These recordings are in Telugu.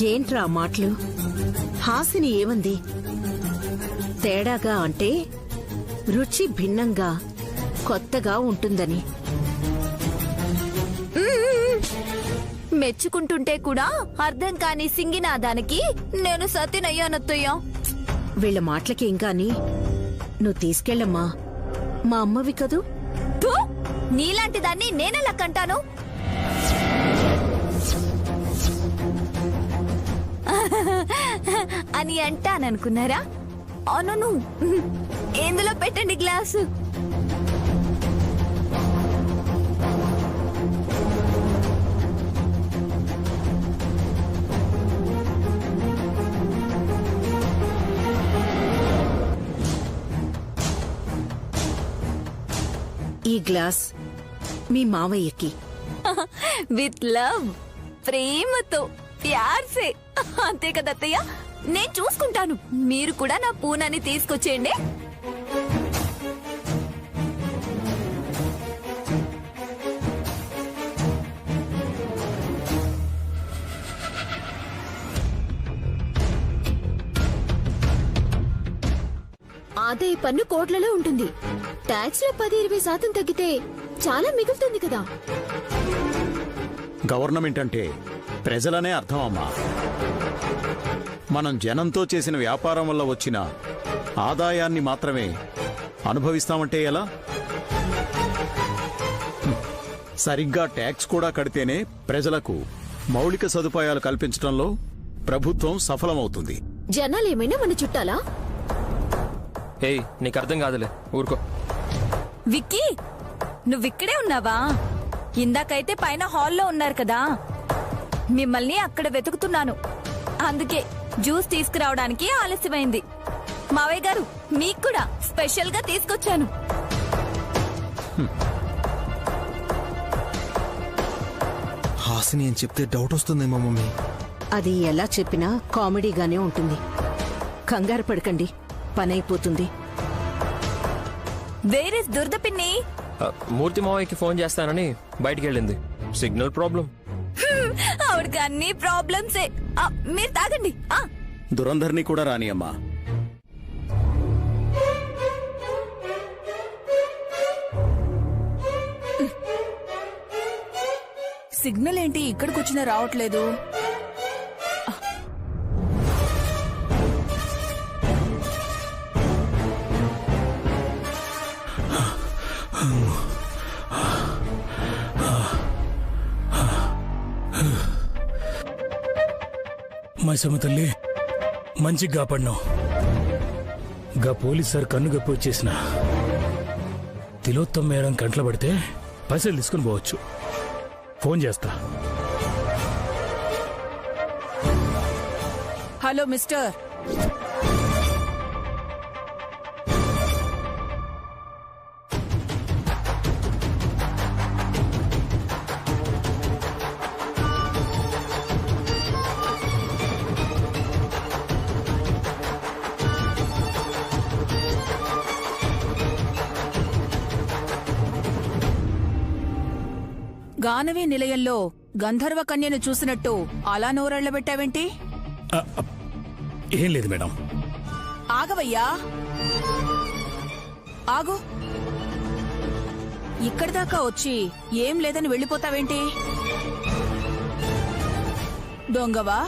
ఏంట్రా మాటలు? హాసిని ఏమంది? తేడాగా అంటే రుచి భిన్నంగా కొత్తగా ఉంటుందని. మెచ్చుకుంటుంటే కూడా అర్థం కాని సింగినాదానికి నేను సతినయ్యానత్తయ్యా. వీళ్ళ మాటలకేం కాని నువ్వు తీసుకెళ్ళమ్మా, మా అమ్మవి కదూ. నీలాంటి దాన్ని నేనెలా కంటాను? అని అంటాననుకున్నారా? అవును, ఎందులో పెట్టండి గ్లాసు. ఈ గ్లాస్ మీ మావయ్యకి. విత్ లవ్, ప్రేమతో, ప్యార్సే. అంతే కదా అత్తయ్య? నేను చూసుకుంటాను. మీరు కూడా నా పూనాన్ని తీసుకొచ్చేయండి. ఆదాయ పన్ను కోట్లలో ఉంటుంది. ట్యాక్స్ లో 10-20% తగ్గితే చాలా మిగులుతుంది కదా. గవర్నమెంట్ అంటే ప్రజలనే అర్థం అమ్మా. మనం జనంతో చేసిన వ్యాపారం వల్ల వచ్చిన ఆదాయాన్ని మాత్రమే అనుభవిస్తామంటే ఎలా? సరిగ్గా ట్యాక్స్ కూడా కడితేనే ప్రజలకు మౌలిక సదుపాయాలు కల్పించడంలో ప్రభుత్వం సఫలమవుతుంది. జనాలు ఏమైనా మన చుట్టాలా? ఏయ్, నీకు అర్థం కాదులే, ఊరుకో. విక్కీ, నువ్విక్కడే ఉన్నావా? ఇందాకైతే పైన హాల్లో ఉన్నారు కదా, మిమ్మల్ని అక్కడ వెతుకుతున్నాను. అందుకే జ్యూస్ తీసుకురావడానికి ఆలస్యమైంది. మావయ్య గారు, మీకు కూడా స్పెషల్ గా తీసుకొచ్చాను. హాసిని అని చెప్తే డౌట్ వస్తుందేమో మమ్మీ. అది ఎలా చెప్పినా కామెడీగానే ఉంటుంది. కంగారు పడకండి, పనైపోతుంది. వేర్ ఇస్ దుర్ద పిన్ని? మూర్తి మావయ్యకి ఫోన్ చేస్తానని బయటికి వెళ్ళింది. Signal problem. ఆవిడకి అన్ని ప్రాబ్లమ్సే. మీరు తాగండి. దురంధర్ని కూడా రాని అమ్మా. సిగ్నల్ ఏంటి ఇక్కడికొచ్చినా రావట్లేదు? మైసమ్మ తల్లి, మంచిగా కాపాడినావు. గా పోలీస్ సార్ కన్ను గప్పి వచ్చేసిన తిలోత్తమ్ మేడం కంట్లో పడితే పైసలు తీసుకుని పోవచ్చు. ఫోన్ చేస్తా. హలో మిస్టర్, గానవి నిలయంలో గంధర్వ కన్యను చూసినట్టు అలా నోరెళ్లబెట్టావేంటి? ఏం లేదు మేడం. ఆగవయ్యా, ఆగు. ఇక్కడిదాకా వచ్చి ఏం లేదని వెళ్ళిపోతావేంటి? దొంగవా?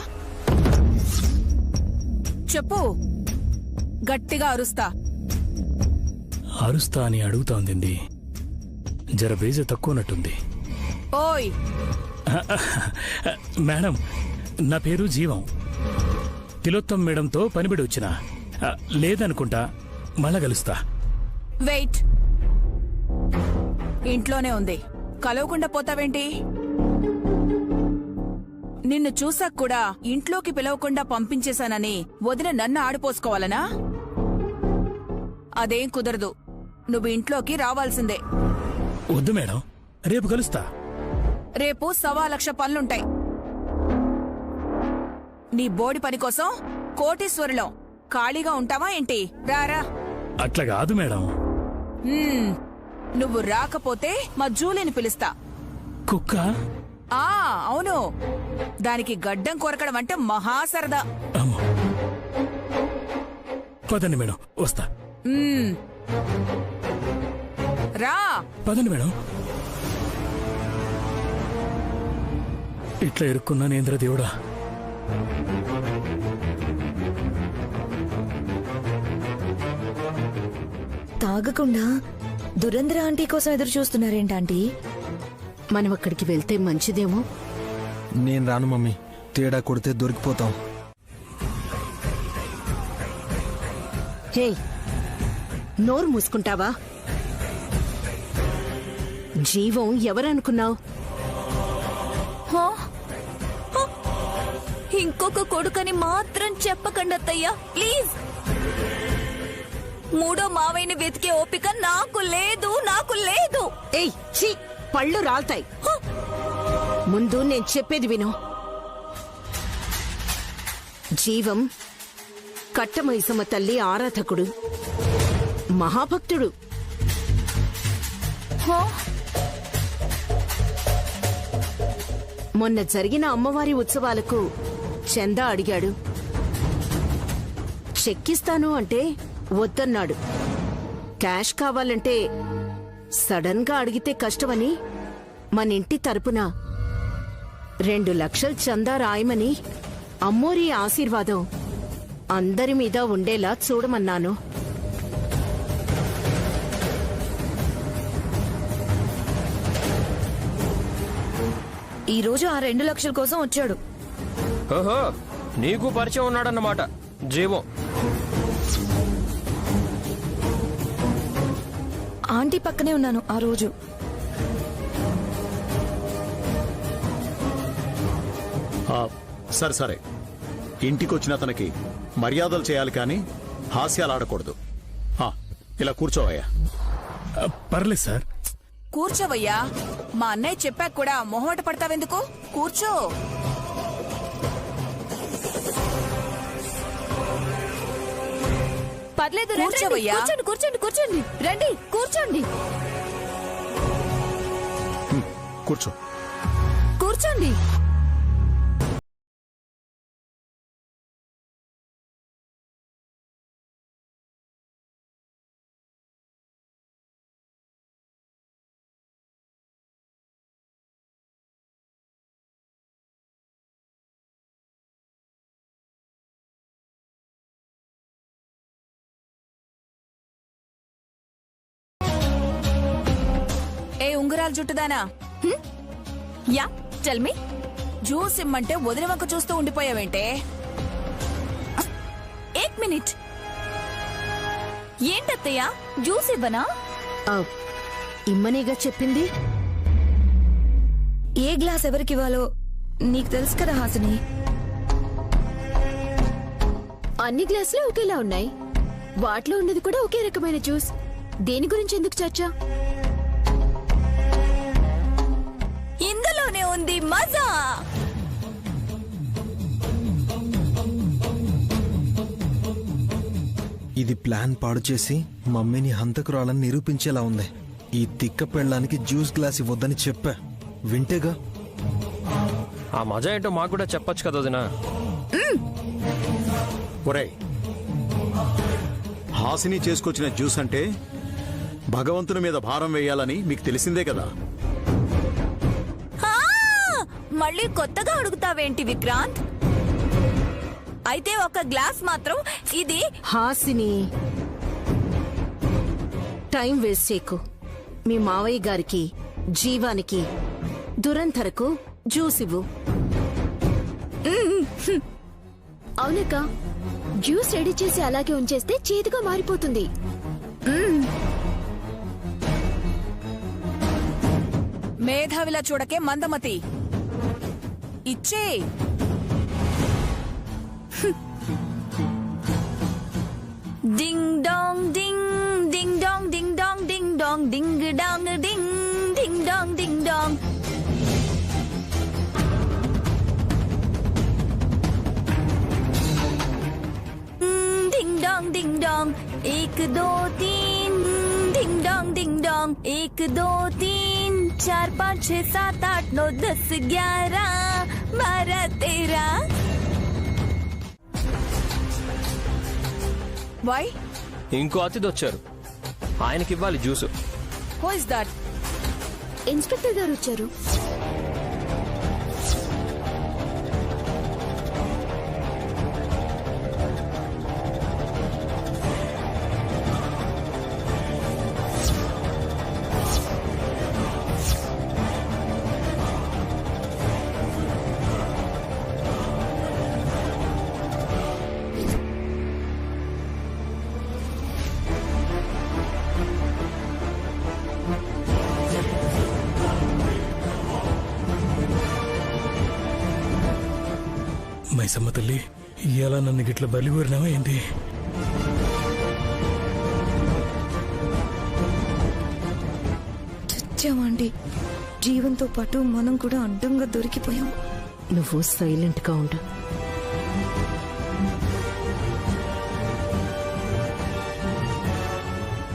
చెప్పు, గట్టిగా అరుస్తా. అరుస్తా అని అడుగుతోంది. జర బేజ తక్కువనట్టుంది. ఓయ్ మేడం, నా పేరు జీవం. తిలోత్తమ్ మేడంతో పనిబడి వచ్చిన. లేదనుకుంటా, మళ్ళా కలుస్తా. వెయిట్, ఇంట్లోనే ఉంది, కలవకుండా పోతావేంటి? నిన్ను చూసాక కూడా ఇంట్లోకి పిలవకుండా పంపించేశానని వదిన నన్ను ఆడిపోసుకోవాలనా? అదేం కుదరదు. నువ్వు ఇంట్లోకి రావాల్సిందే. వద్దు మేడం, రేపు కలుస్తా. రేపు 1,00,000 పనులుంటాయి. నీ బోడి పని కోసం కోటీశ్వరులో ఖాళీగా ఉంటావా ఏంటి? రారా. అట్లా కాదు మేడం. నువ్వు రాకపోతే మా జూలీని పిలుస్తా. కుక్క ఆ అవును, దానికి గడ్డం కొరకడం అంటే మహా సరదా. అమ్మో. పదండి మేడం, వస్తా. మ్మ్. రా. పదండి మేడం. ఇట్లా ఇరుక్కున్నాను ఏంద్ర దేవుడా. తాగకుండా దురంధ్ర ఆంటీ కోసం ఎదురు చూస్తున్నారేంటాంటీ? మనం అక్కడికి వెళ్తే మంచిదేమో. నేను రాను మమ్మీ, తేడా కొడితే దొరికిపోతాం. హే, నోరు మూసుకుంటావా? జీవం ఎవరనుకున్నావు? ఇంకొక కొడుకని మాత్రం చెప్పకండి అత్తయ్య, ప్లీజ్. మూడో మావయ్యని వెతికే ఓపిక నాకు లేదు, నాకు లేదు. ఏయ్ ఛీ, పళ్ళు రాల్తాయి. ముందు నేను చెప్పేది విను. జీవం కట్టమైసమ్మ తల్లి ఆరాధకుడు, మహాభక్తుడు. మొన్న జరిగిన అమ్మవారి ఉత్సవాలకు చందా అడిగాడు. చెక్కిస్తాను అంటే వద్దన్నాడు. క్యాష్ కావాలంటే సడన్ గా అడిగితే కష్టమని మన ఇంటి తరపున 2 లక్షలు చందా రాయమని అమ్మోరి ఆశీర్వాదం అందరి మీద ఉండేలా చూడమన్నాను. ఈ రోజు ఆ 2 లక్షల కోసం వచ్చాడు. ఓహో, నీకు పరిచయం ఉన్నాడన్నమాట జీవం. ఆంటీ పక్కనే ఉన్నాను ఆ రోజు. సరే సరే, ఇంటికొచ్చిన అతనికి మర్యాదలు చేయాలి కానీ హాస్యాలు ఆడకూడదు. ఇలా కూర్చోవయ్యా. పర్లేదు సార్. కూర్చోవయ్యా. మా అన్నయ్య చెప్పాక కూడా మొహమాట పడతావెందుకు? కూర్చో. పర్లేదు, కూర్చోవయ్యా. కూర్చోండి కూర్చోండి కూర్చోండి, రండి కూర్చోండి. కూర్చో. కూర్చోండి. ఏ ఉంగరాలు జుట్టుదానా, యా టెల్ మీ. జ్యూస్ ఇమ్మంటే వదిన వంక చూస్తూ ఉండిపోయావేంటే? 1 మినిట్. ఏంటత్తయ్య, జ్యూస్ ఇవ్వనా? ఇమ్మనేగా చెప్పింది. ఏ గ్లాస్ ఎవరికివ్వాలో నీకు తెలుసు కదా హాసిని. అన్ని గ్లాసులు ఒకేలా ఉన్నాయి, వాటిలో ఉన్నది కూడా ఒకే రకమైన జ్యూస్. దేని గురించి ఎందుకు చర్చ? ఇందులోనే ఉంది మజా. ఇది ప్లాన్ పాడు చేసి మమ్మీని హంతకురాలని నిరూపించేలా ఉంది. ఈ తిక్క పెళ్ళానికి జ్యూస్ గ్లాస్ ఇవ్వద్దని చెప్పా, వింటేగా. ఆ మజా ఏంటో మాకు కూడా చెప్పొచ్చు కదా వదినా. ఒరేయ్, హాసిని చేసుకొచ్చిన జ్యూస్ అంటే భగవంతుని మీద భారం వేయాలని మీకు తెలిసిందే కదా. మళ్ళీ కొత్తగా అడుగుతావేంటి విక్రాంత్? అయితే ఒక గ్లాస్ మాత్రం ఇది. హాసిని, టైం వేస్ట్ చేయకు. మీ మావయ్య గారికి, జీవానికి, దురంధరకు జ్యూస్ ఇవ్వు. అవునక్క, జ్యూస్ రెడీ చేసి అలాగే ఉంచేస్తే చేదుగా మారిపోతుంది. మేధావిలా చూడకే మందమతి, ఇచ్చే. Ding dong ding, ding dong ding dong ding dong, ding dong ding, ding dong ding dong. Ding dong ding dong, 1 2 3, ding dong ding dong, 1 2 3, 4 5 6 7 8 9 10 11 12 13. Why ఇంకో అతిథి వచ్చారు, ఆయనకి ఇవ్వాలి juice. Who is that? Inspector గారు వచ్చారు. మైసమ్మ తల్లి, ఎలా నన్ను గిట్ల బలి కోరినావా ఏంటి? చచ్చామండి. జీవంతో పాటు మనం కూడా అడ్డంగా దొరికిపోయాం. నువ్వు సైలెంట్ గా ఉండు.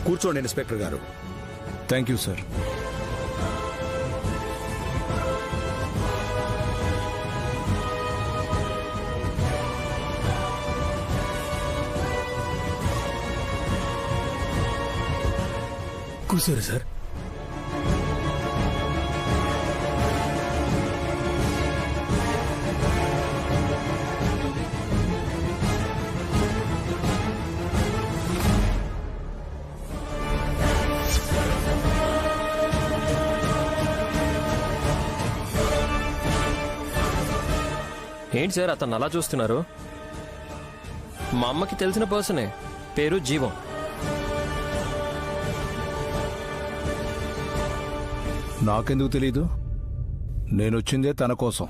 కూర్చోండి ఇన్స్పెక్టర్ గారు. Thank you sir. కూర్చోరు సార్. ఏంటి సార్ అతను అలా చూస్తున్నారు? మా అమ్మకి తెలిసిన పర్సనే, పేరు జీవం. నాకెందుకు తెలీదు? నేనొచ్చిందే తన కోసం.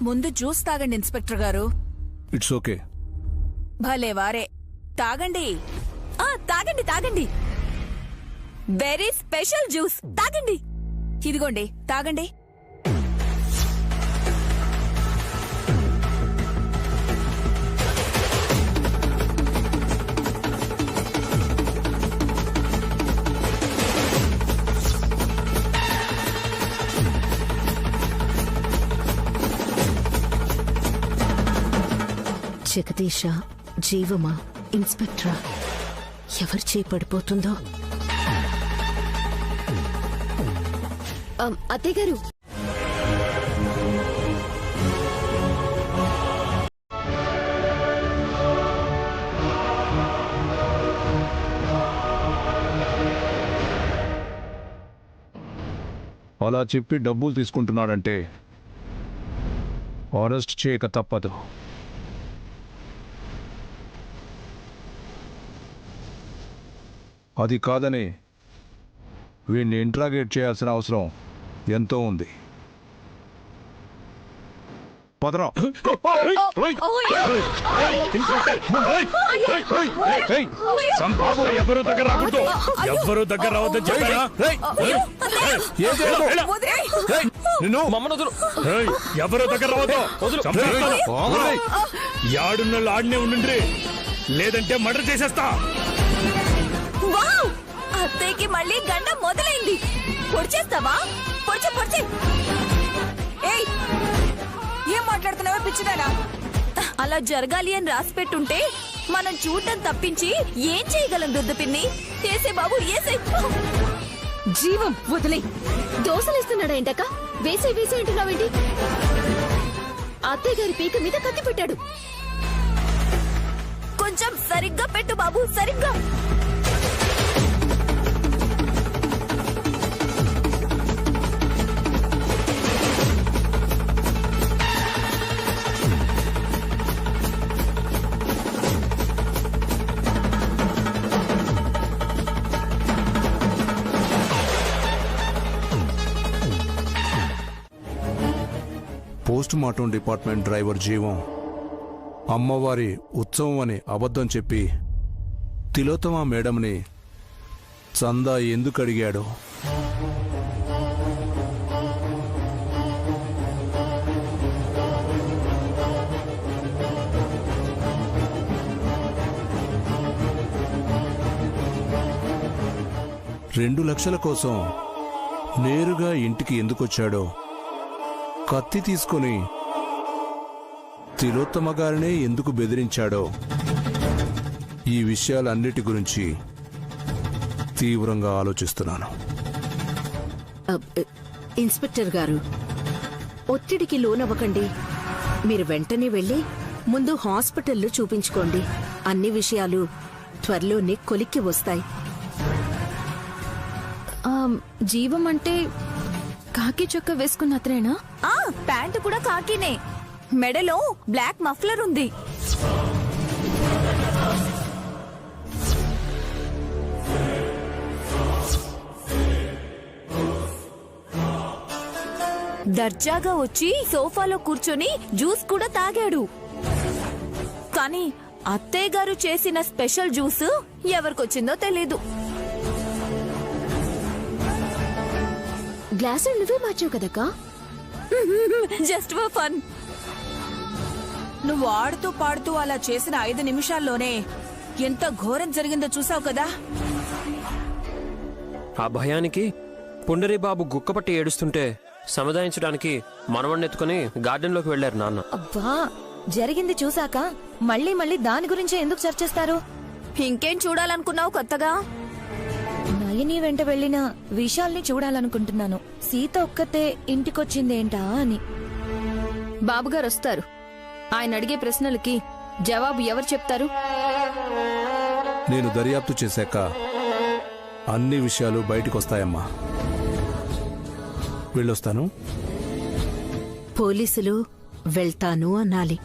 ముందు జ్యూస్ తాగండి ఇన్స్పెక్టర్ గారు. It's okay. భలే వారే, తాగండి. తాగండి తాగండి. వెరీ స్పెషల్ జ్యూస్, తాగండి. ఇదిగోండి తాగండి. జగదీశ, జీవమా, ఇన్స్పెక్టరా, ఎవరు చేపడిపోతుందో. అత్తయ్య గారు, అలా చెప్పి డబ్బులు తీసుకుంటున్నాడంటే అరెస్ట్ చేయక తప్పదు. అది కాదని వీడిని ఇంట్రాగేట్ చేయాల్సిన అవసరం ఎంతో ఉంది. పదరా. ఎవరు దగ్గర రాకూడదు, ఎవరు దగ్గర రావద్దని చెప్పారా? ఎవరు దగ్గర రావద్దు. యాడున్న ఆడనే ఉండండి, లేదంటే మర్డర్ చేసేస్తా. అత్తయ్యకి మళ్ళీ గండ మొదలైంది. పొడిచేస్తావా? పొడిచే పొడిచే. ఏయ్, ఏం మాట్లాడుతున్నావో పిచ్చిదానా? అలా జరగాలి అని రాసి పెట్టుంటే మనం చూడటం తప్పించి ఏం చేయగలం దుద్దు పిన్ని? ఏసే బాబు ఏసే. జీవం వదిలే. దోశలేస్తున్నాడా ఏంటక్క? వేసే వేసే అంటున్నావేంటి? అత్తయ్య గారి పీక మీద కత్తి పెట్టాడు. కొంచెం సరిగ్గా పెట్టు బాబు, సరిగ్గా. పోస్ట్ మార్టం డిపార్ట్మెంట్ డ్రైవర్ జీవం అమ్మవారి ఉత్సవం అని అబద్ధం చెప్పి తిలోత్తమ మేడంని చందా ఎందుకు అడిగాడు? 2 లక్షల కోసం నేరుగా ఇంటికి ఎందుకొచ్చాడో, కత్తి తీసుకొని తిలోత్తమ గారినే ఎందుకు బెదిరించాడో, ఈ విషయాలన్నిటి గురించి తీవ్రంగా ఆలోచిస్తున్నాను. ఇన్స్పెక్టర్ గారు, ఒత్తిడికి లోనవ్వకండి. మీరు వెంటనే వెళ్ళి ముందు హాస్పిటల్లో చూపించుకోండి. అన్ని విషయాలు త్వరలోనే కొలిక్కి వస్తాయి. జీవం అంటే కాకి చొక్క వేసుకున్న అతనేనా? ప్యాంటు కూడా కాకినే, మెడలో బ్లాక్ మఫ్లర్ ఉంది. దర్జాగా వచ్చి సోఫాలో కూర్చొని జ్యూస్ కూడా తాగాడు. కానీ అత్తయ్య గారు చేసిన స్పెషల్ జ్యూస్ ఎవరికొచ్చిందో తెలీదు. గ్లాసులు నువ్వే మార్చావు కదక్కా. Just for fun. నువ్వు ఆడుతూ పాడుతూ అలా చేసిన 5 నిమిషాల్లోనే ఎంత ఘోరం జరిగిందో చూసావు కదా. ఆ భయానికి పుండరీబాబు గుక్కపట్టి ఏడుస్తుంటే సమాధానించడానికి మనవణ్ణెత్తుకుని గార్డెన్లోకి వెళ్లారు నాన్న. అబ్బా, జరిగింది చూసాక మళ్ళీ మళ్ళీ దాని గురించే ఎందుకు చర్చిస్తారు? ఇంకేం చూడాలనుకున్నావు కొత్తగా? నయని వెంట వెళ్లిన విశాల్ని చూడాలనుకుంటున్నాను. సీత ఒక్కతే ఇంటికొచ్చిందేంటా అని. బాబుగారు వస్తారు. ఆయన అడిగే ప్రశ్నలకి జవాబు ఎవరు చెప్తారు? నేను దర్యాప్తు చేశాక అన్ని విషయాలు బయటకొస్తాయమ్మా. వెళ్ళొస్తాను. పోలీసులు వెళ్తాను అనాలి,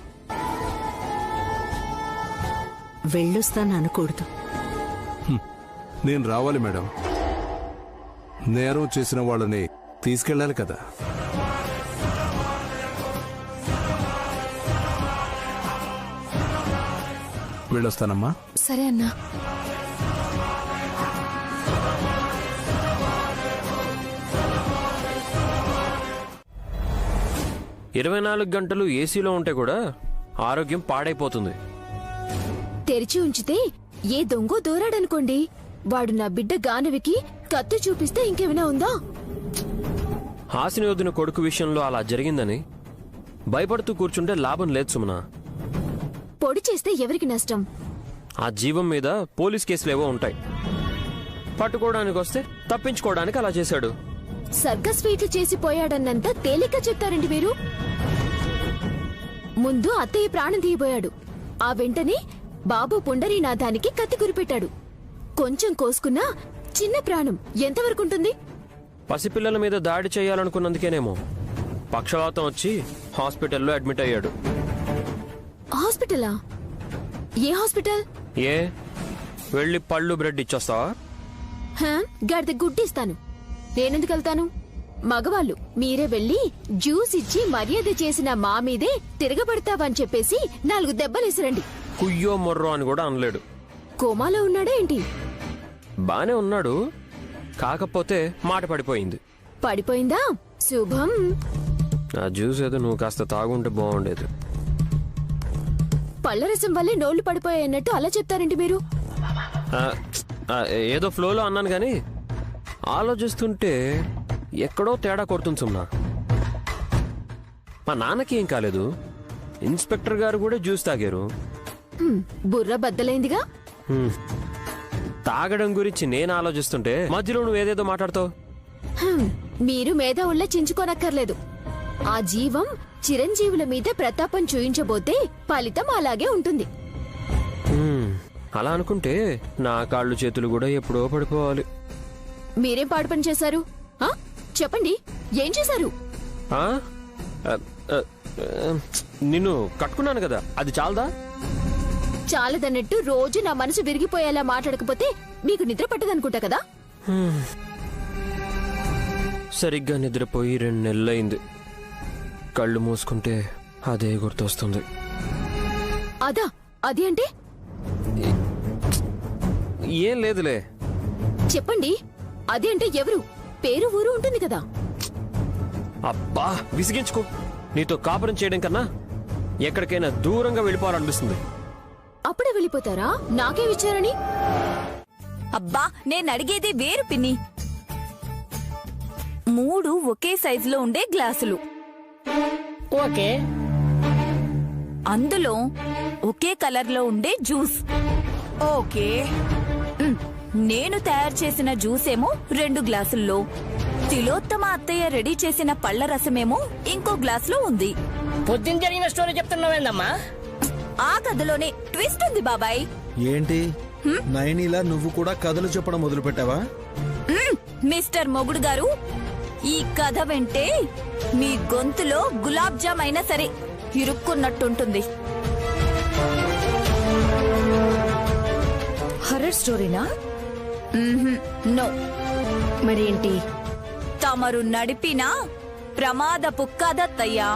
వెళ్ళొస్తాను అనకూడదు. నేను రావాలి మేడం. నేరం చేసిన వాళ్ళని తీసుకెళ్ళాలి కదా. వెళ్ళొస్తానమ్మా. సరే అన్నా. ఇరవై 24 గంటలు ఏసీలో ఉంటే కూడా ఆరోగ్యం పాడైపోతుంది. తెరిచి ఉంచితే ఏ దొంగో దూరాడనుకోండి, వాడు నా బిడ్డ గానవికి కత్తి చూపిస్తే ఇంకేమైనా ఉందా? హాసిని వదిన కొడుకు విషయంలో అలా జరిగిందని భయపడుతూ కూర్చుంటే లాభం లేదు సుమనా. పొడి చేస్తే ఎవరికి నష్టం? ఆ జీవం మీద పోలీస్ కేసులేవో ఉంటాయి. పట్టుకోవడానికి వస్తే తప్పించుకోవడానికి అలా చేశాడు. సర్కస్ ఫీట్లు చేసి పోయాడన్నంత తేలిక చెప్తారండి మీరు. ముందు అత్తయ్య ప్రాణం తీయబోయాడు. ఆ వెంటనే బాబు పుండరీనాథానికి కత్తి గురిపెట్టాడు. కొంచెం కోసుకున్నా చిన్న ప్రాణం ఎంతవరకుంటుంది? పసిపిల్లల మీద దాడి చేయాలనుకున్నందుకేనేమో పక్షవాతం వచ్చి హాస్పిటల్లో అడ్మిట్ అయ్యాడు. హాస్పిటలా? ఏ హాస్పిటల్? ఏ వెళ్ళి పళ్ళు బ్రెడ్ ఇచ్చొస్తావా? గాడిద గుడ్డిస్తాను. నేనెందుకు వెళ్తాను? మగవాళ్ళు మీరే వెళ్లి జ్యూస్ ఇచ్చి మర్యాద చేసిన మా మీదే తిరగబడతావని చెప్పేసి 4 దెబ్బలేసిరండి. కుయ్యో మొర్రో అని కూడా అనలేడు. కోమాలో ఉన్నాడా ఏంటి? బానే ఉన్నాడు, కాకపోతే మాట పడిపోయింది. పడిపోయిందా? శుభం. ఆ జ్యూస్ ఏదో నువ్వు కాస్త తాగుంటే బాగుండేది. పళ్ళరసం వల్లే నోళ్లు పడిపోయాయన్నట్టు అలా చెప్తారండి మీరు. ఏదో ఫ్లోలో అన్నాను గాని ఆలోచిస్తుంటే ఎక్కడో తేడా కొడుతుంది సుమ్నా. మా నాన్నకి ఏం కాలేదు, ఇన్స్పెక్టర్ గారు కూడా జ్యూస్ తాగారు. బుర్ర బద్దలైందిగా. తాగడం గురించి నేను ఆలోచిస్తుంటే మధ్యలో నువ్వు ఏదేదో మాట్లాడతావు. మీరు మేధావుళ్ళ చించుకోనక్కర్లేదు. ఆ జీవం చిరంజీవుల మీద ప్రతాపం చూయించబోతే ఫలితం అలాగే ఉంటుంది. అలా అనుకుంటే నా కాళ్ళు చేతులు కూడా ఎప్పుడో పడిపోవాలి. మీరేం పాడు పని చేశారు? చెప్పండి, ఏం చేశారు? నిన్ను కట్టుకున్నాను కదా, అది చాలదా? చాలదన్నట్టు రోజు నా మనసు విరిగిపోయేలా మాట్లాడకపోతే మీకు నిద్ర పట్టదనుకుంటా కదా. సరిగ్గా నిద్రపోయి 2 నెలలైంది. కళ్ళు మూసుకుంటే అదే గుర్తొస్తుంది. అదా? అది అంటే ఏం లేదులే. చెప్పండి, అది అంటే ఎవరు? పేరు ఊరు ఉంటుంది కదా. అబ్బా విసిగించుకో. నీతో కాపురం చేయడం కన్నా ఎక్కడికైనా దూరంగా వెళ్ళిపోవాలనిపిస్తుంది. అప్పుడే వెళ్ళిపోతారా? నాకే విచ్చారని? అబ్బా నేనడిగేది వేరు పిన్ని. 3 ఒకే సైజులో ఉండే గ్లాసులు, ఓకే. అందులో ఒకే కలర్లో ఉండే జ్యూస్. ఓకే. నేను తయారు చేసిన జ్యూస్ ఏమో 2 గ్లాసుల్లో, తిలోత్తమ అత్తయ్య రెడీ చేసిన పళ్ల రసమేమో ఇంకో గ్లాసులో ఉంది. పొద్దున్న జరిగిన స్టోరీ చెప్తున్నావేందమ్మా? ఆ కథలోనే ట్విస్ట్ ఉంది బాబాయ్. ఏంటి నయనిలా నువ్వు కూడా కథలు చెప్పడం మొదలు పెట్టావా? మిస్టర్ మొగుడు గారు, ఈ కథ వింటే మీ గొంతులో గులాబ్ జామ్ అయినా సరే ఇరుక్కున్నట్టుంటుంది. హర్రర్ స్టోరీనా? నో. మరేంటి? తమరు నడిపిన ప్రమాదపు కథత్తయ్యా.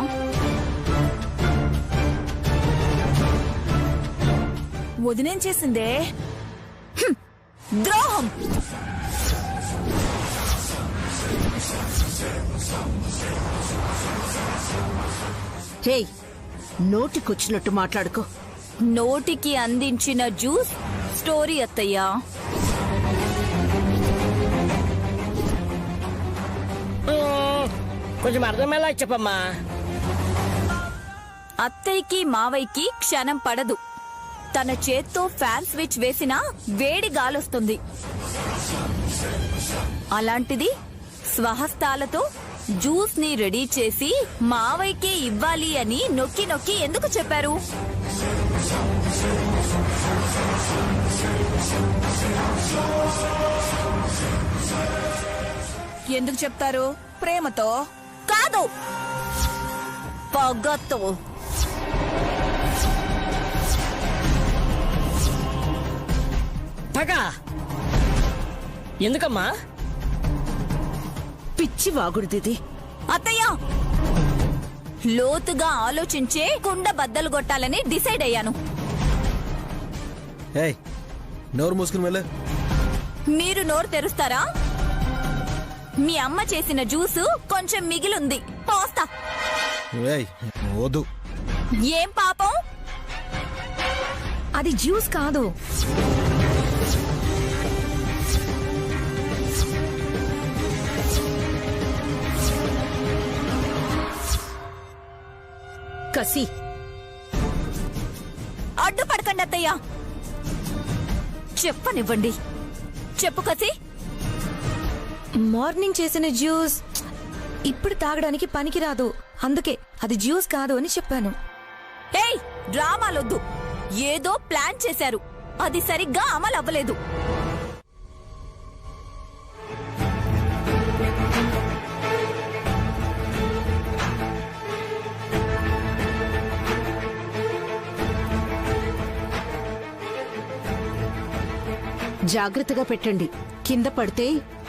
వదినేం చేసిందే? ద్రోహం. హే, నోటికొచ్చినట్టు మాట్లాడుకో. నోటికి అందించిన జ్యూస్ స్టోరీ అత్తయ్యా. కొంచెం అర్థమయ్యేలా చెప్పమ్మా. అత్తయ్యకి మావయ్యకి క్షణం పడదు. తన చేత్తో ఫ్యాన్ స్విచ్ వేసినా వేడి గాలొస్తుంది. అలాంటిది స్వహస్తాలతో జ్యూస్ ని రెడీ చేసి మావయ్యకే ఇవ్వాలి అని నొక్కి నొక్కి ఎందుకు చెప్పారు? ఎందుకు చెప్తారు? ప్రేమతో కాదు, పగతో. పగ ఎందుకమ్మా? పిచ్చి వాగుడుదిది. అత్తయ్య, లోతుగా ఆలోచించే కుండ బద్దలు కొట్టాలని డిసైడ్ అయ్యాను. ఏయ్, నోరు మూసుకుని వెళ్ళు. మీరు నోరు తెరుస్తారా? మీ అమ్మ చేసిన జ్యూసు కొంచెం మిగిలుంది, పోస్తా. ఏయ్, వద్దు. ఏం పాపం? అది జ్యూస్ కాదు. కసి. అడ్డుపడకండి అత్తయ్య. చెప్పనివ్వండి. చెప్పు కసి. మార్నింగ్ చేసిన జ్యూస్ ఇప్పుడు తాగడానికి పనికిరాదు, అందుకే అది జ్యూస్ కాదు అని చెప్పాను. ఏయ్, డ్రామాలొద్దు. ఏదో ప్లాన్ చేశారు, అది సరిగ్గా అమలు అవ్వలేదు. జాగ్రత్తగా పెట్టండి, కింద పడితే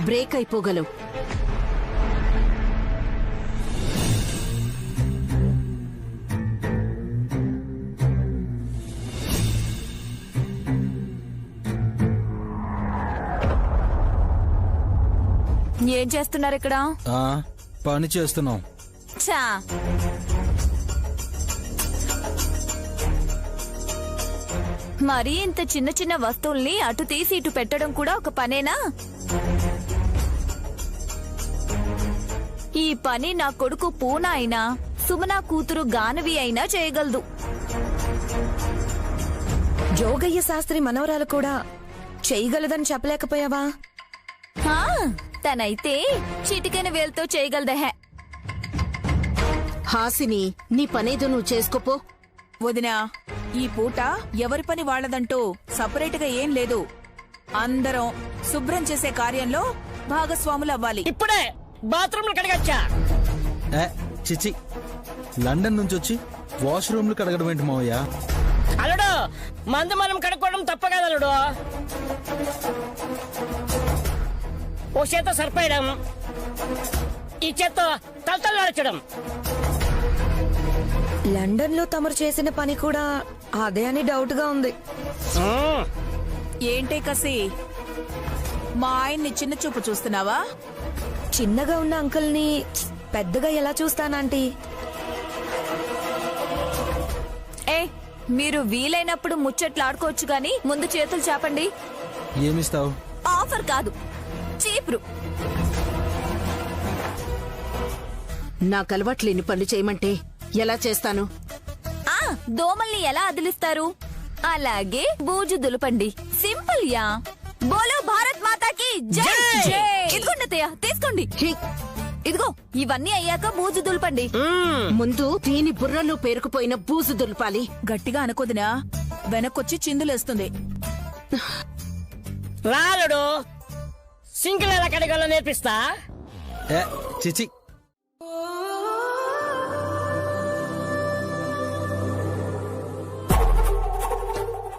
బ్రేక్ అయిపోగలవు. ఏం చేస్తున్నారు ఇక్కడ? పని చేస్తున్నాం. చా, మరి ఇంత చిన్న చిన్న వస్తువుల్ని అటు తీసి ఇటు పెట్టడం కూడా ఒక పనేనా? ఈ పని నా కొడుకు పూన అయినా సుమన కూతురు గానవి అయినా చేయగలదు. జోగయ్య శాస్త్రి మనవరాలు కూడా చేయగలదని చెప్పలేకపోయావా? తనైతే చిటికెన వేలుతో చేయగలదహే. హాసిని, నీ పనేదో నువ్వు చేసుకోపో. వదినా, ఈ పూట ఎవరి పని వాళ్లదంటూ సపరేట్ గా ఏం లేదు. అందరం శుభ్రం చేసే కార్యంలో భాగస్వాములు అవ్వాలి. ఇప్పుడే బాత్రూమ్ కడగచ్చా? చిచి, లండన్ నుంచి వచ్చి వాష్రూమ్లు కడగడం ఏంటి మావయ్య? అల్లుడు, మందు మనం కడుక్కోవడం తప్ప కదా అల్లుడు. ఓ చేత సరిపోయడం, ఈ చేత్తో తలతలు నడచడం. లండన్ లో తమరు చేసిన పని కూడా అదే అని డౌట్ గా ఉంది. ఏంటే కసి, మా ఆయన్ని చిన్న చూపు చూస్తున్నావా? చిన్నగా ఉన్న అంకుల్ని పెద్దగా ఎలా చూస్తానంటీ? మీరు వీలైనప్పుడు ముచ్చట్లాడుకోవచ్చు గాని ముందు చేతులు చాపండి. ఏమిస్తావు? ప్లంబర్ కాదు, చీపురు. నాకు అలవాట్లేని పనులు చేయమంటే ఎలా చేస్తాను? దోమల్ని ఎలా అదిలిస్తారు అలాగే బూజు దులపండి. Simple yeah. బోలో భారత్ మాతాకి జై. ఇదిగోండి అత్తయ్య, తీసుకోండి. ఇదిగో ఇవన్నీ అయ్యాక బూజు దులపండి. ముందు దీని బుర్రలో పేరుకుపోయిన బూజు దులపాలి. గట్టిగా అనుకోదినా, వెనక్కొచ్చి చిందులేస్తుంది. రాలుడు సింగిల్ ఎలా కడగాలో నేర్పిస్తా. చిచి,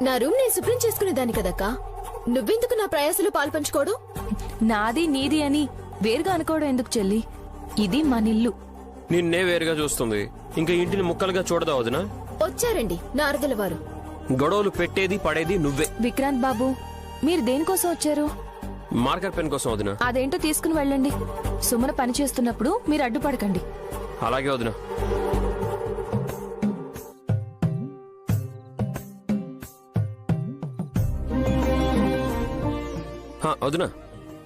నా రూమ్ నేను శుభ్రం చేసుకునేదాన్ని కదక్కా, నువ్వెందుకు నా ప్రయాసలో పాల్పంచుకోడు? నాది నీది అని వేరుగా అనుకోవడం ఎందుకు చెల్లి? ఇది మనిల్లు. నిన్నే వేరుగా చూస్తుంది, ఇంకా ఇంటిని ముక్కలుగా చూడదా వదినా? వచ్చారండి నారదల వారు. గొడవలు పెట్టేది పడేది నువ్వే. విక్రాంత్ బాబు, మీరు దేనికోసం వచ్చారు? మార్కర్ పెన్ కోసం వదినా. అదేంటో తీసుకుని వెళ్ళండి. సుమన పని చేస్తున్నప్పుడు మీరు అడ్డుపడకండి. అలాగే వదినా. వదినా,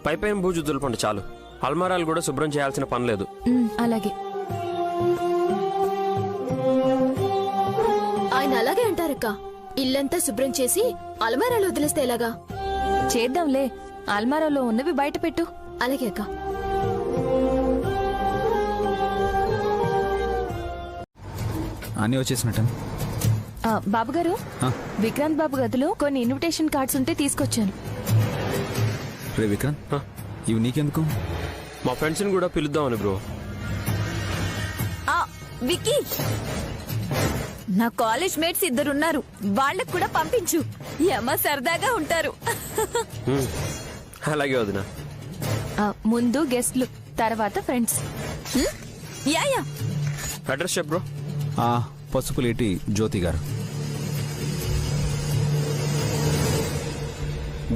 పైపైన బూజు దులపండి చాలు. అల్మారాలు కూడా శుభ్రం చేయాల్సిన పని లేదు. అలాగే. ఆయన అలాగే అంటారక్క. ఇల్లంతా శుభ్రం చేసి అల్మారాలు వదిలేస్తే ఎలాగా? చేద్దాంలే, అల్మారాలో ఉన్నవి బయట పెట్టు. అలాగే అక్క. అన్నీ వచ్చేసినట్టు. బాబుగారు, విక్రాంత్ బాబు గదిలో కొన్ని ఇన్విటేషన్ కార్డ్స్ ఉంటే తీసుకొచ్చాను. రే విక్రాంత్, ఇవి నీకెందుకు? మా ఫ్రెండ్స్ ని కూడా పిలుద్దామని బ్రో. విక్కీ, నా కాలేజ్ మేట్స్ ఇద్దరున్నారు, వాళ్ళకు కూడా పంపించు. యమ సరదాగా ఉంటారు. అలాగే వదినా. ముందు గెస్ట్లు, తర్వాత ఫ్రెండ్స్. యా. అడ్రస్ చెప్ బ్రో. పసుపులేటి జ్యోతి గారు.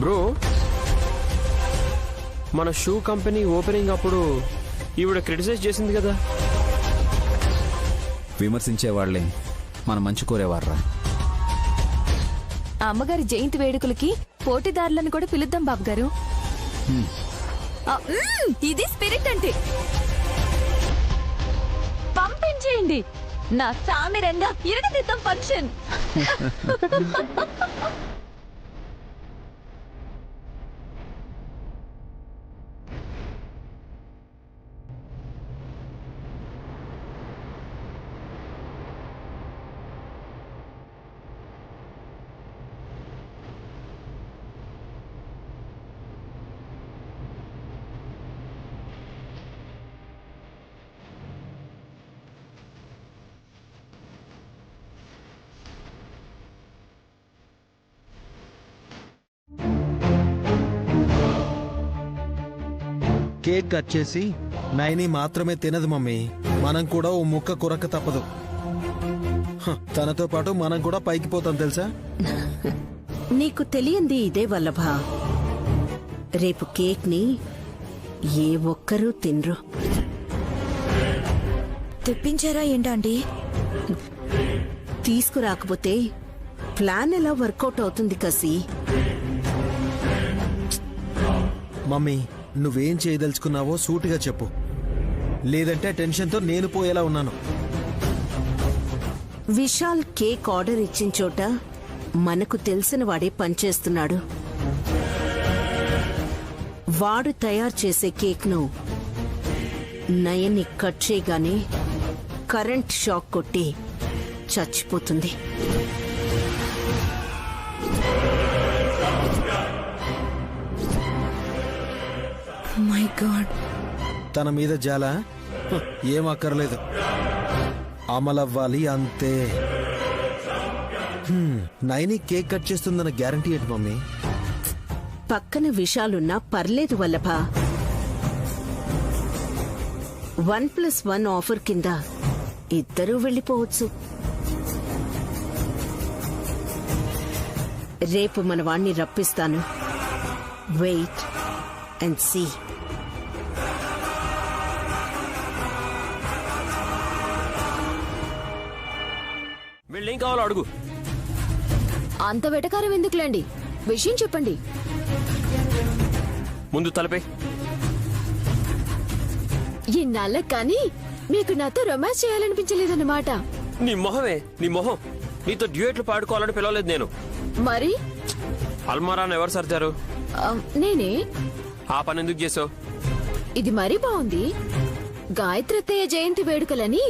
బ్రో, మన షూ కంపెనీ ఓపెనింగ్ అప్పుడు ఈవిడ క్రిటిసైజ్ చేసింది కదా. విమర్శించే వాళ్లే మన మంచి కోరేవారా. అమ్మగారి జయంతి వేడుకలకి పోటీదారులను కూడా పిలుద్దాం బాబు గారు. ఇది స్పిరిట్ అంటే. పంపించేయండి, నా సామిరంగా ఇరగదిద్దాం ఫంక్షన్. కేక్ కట్ చేసి నైని మాత్రమే తినదు మమ్మీ, మనం కూడా ఓ ముక్క కొరక తప్పదు. తనతో పాటు మనం కూడా పైకి పోతాం తెలుసా. నీకు తెలియంది ఇదే వల్లభ, రేపు కేక్ ని ఏ ఒక్కరూ తినరు. తెప్పించారా ఏంటండి? తీసుకురాకపోతే ప్లాన్ ఎలా వర్కౌట్ అవుతుంది కసి. మమ్మీ, నువ్వేం చేయదలుచుకున్నావో సూటిగా చెప్పు, లేదంటే టెన్షన్తో నేను పోయేలా ఉన్నాను. విశాల్ కేక్ ఆర్డర్ ఇచ్చిన చోట మనకు తెలిసిన వాడే పనిచేస్తున్నాడు. వాడు తయారు చేసే కేక్ ను నయన్ని కట్ చేయగానే కరెంట్ షాక్ కొట్టి చచ్చిపోతుంది. మై గాడ్, తన మీద జాల ఏం అక్కర్లేదు, అమలవ్వాలి అంతే. నైని కేక్ కట్ చేస్తుందన్న గ్యారంటీ ఏంటి మమ్మీ? పక్కన విషాలున్నా పర్లేదు వల్లభ. 1+1 ఆఫర్ కింద ఇద్దరూ వెళ్ళిపోవచ్చు. రేపు మన వాణ్ణి రప్పిస్తాను. Wait and see. వీళ్ళేం కావాలో అడుగు. అంత వెటకారం ఎందుకులేండి, విషయం చెప్పండి. ముందు తలపే. ఇన్నాళ్ళ కానీ మీకు నాతో రొమాన్స్ చేయాలనిపించలేదన్నమాట. నీ మొహమే, నీ మొహం. నీతో డ్యూయెట్లు పాడుకోవాలని పిలవలేదు నేను. మరి అల్మారాను ఎవరు సర్దారు? నేనే. ఆ పని ఎందుకు చేసావు? ఇది మరీ బాగుంది. గాయత్రత్తయ్య జయంతి వేడుకలని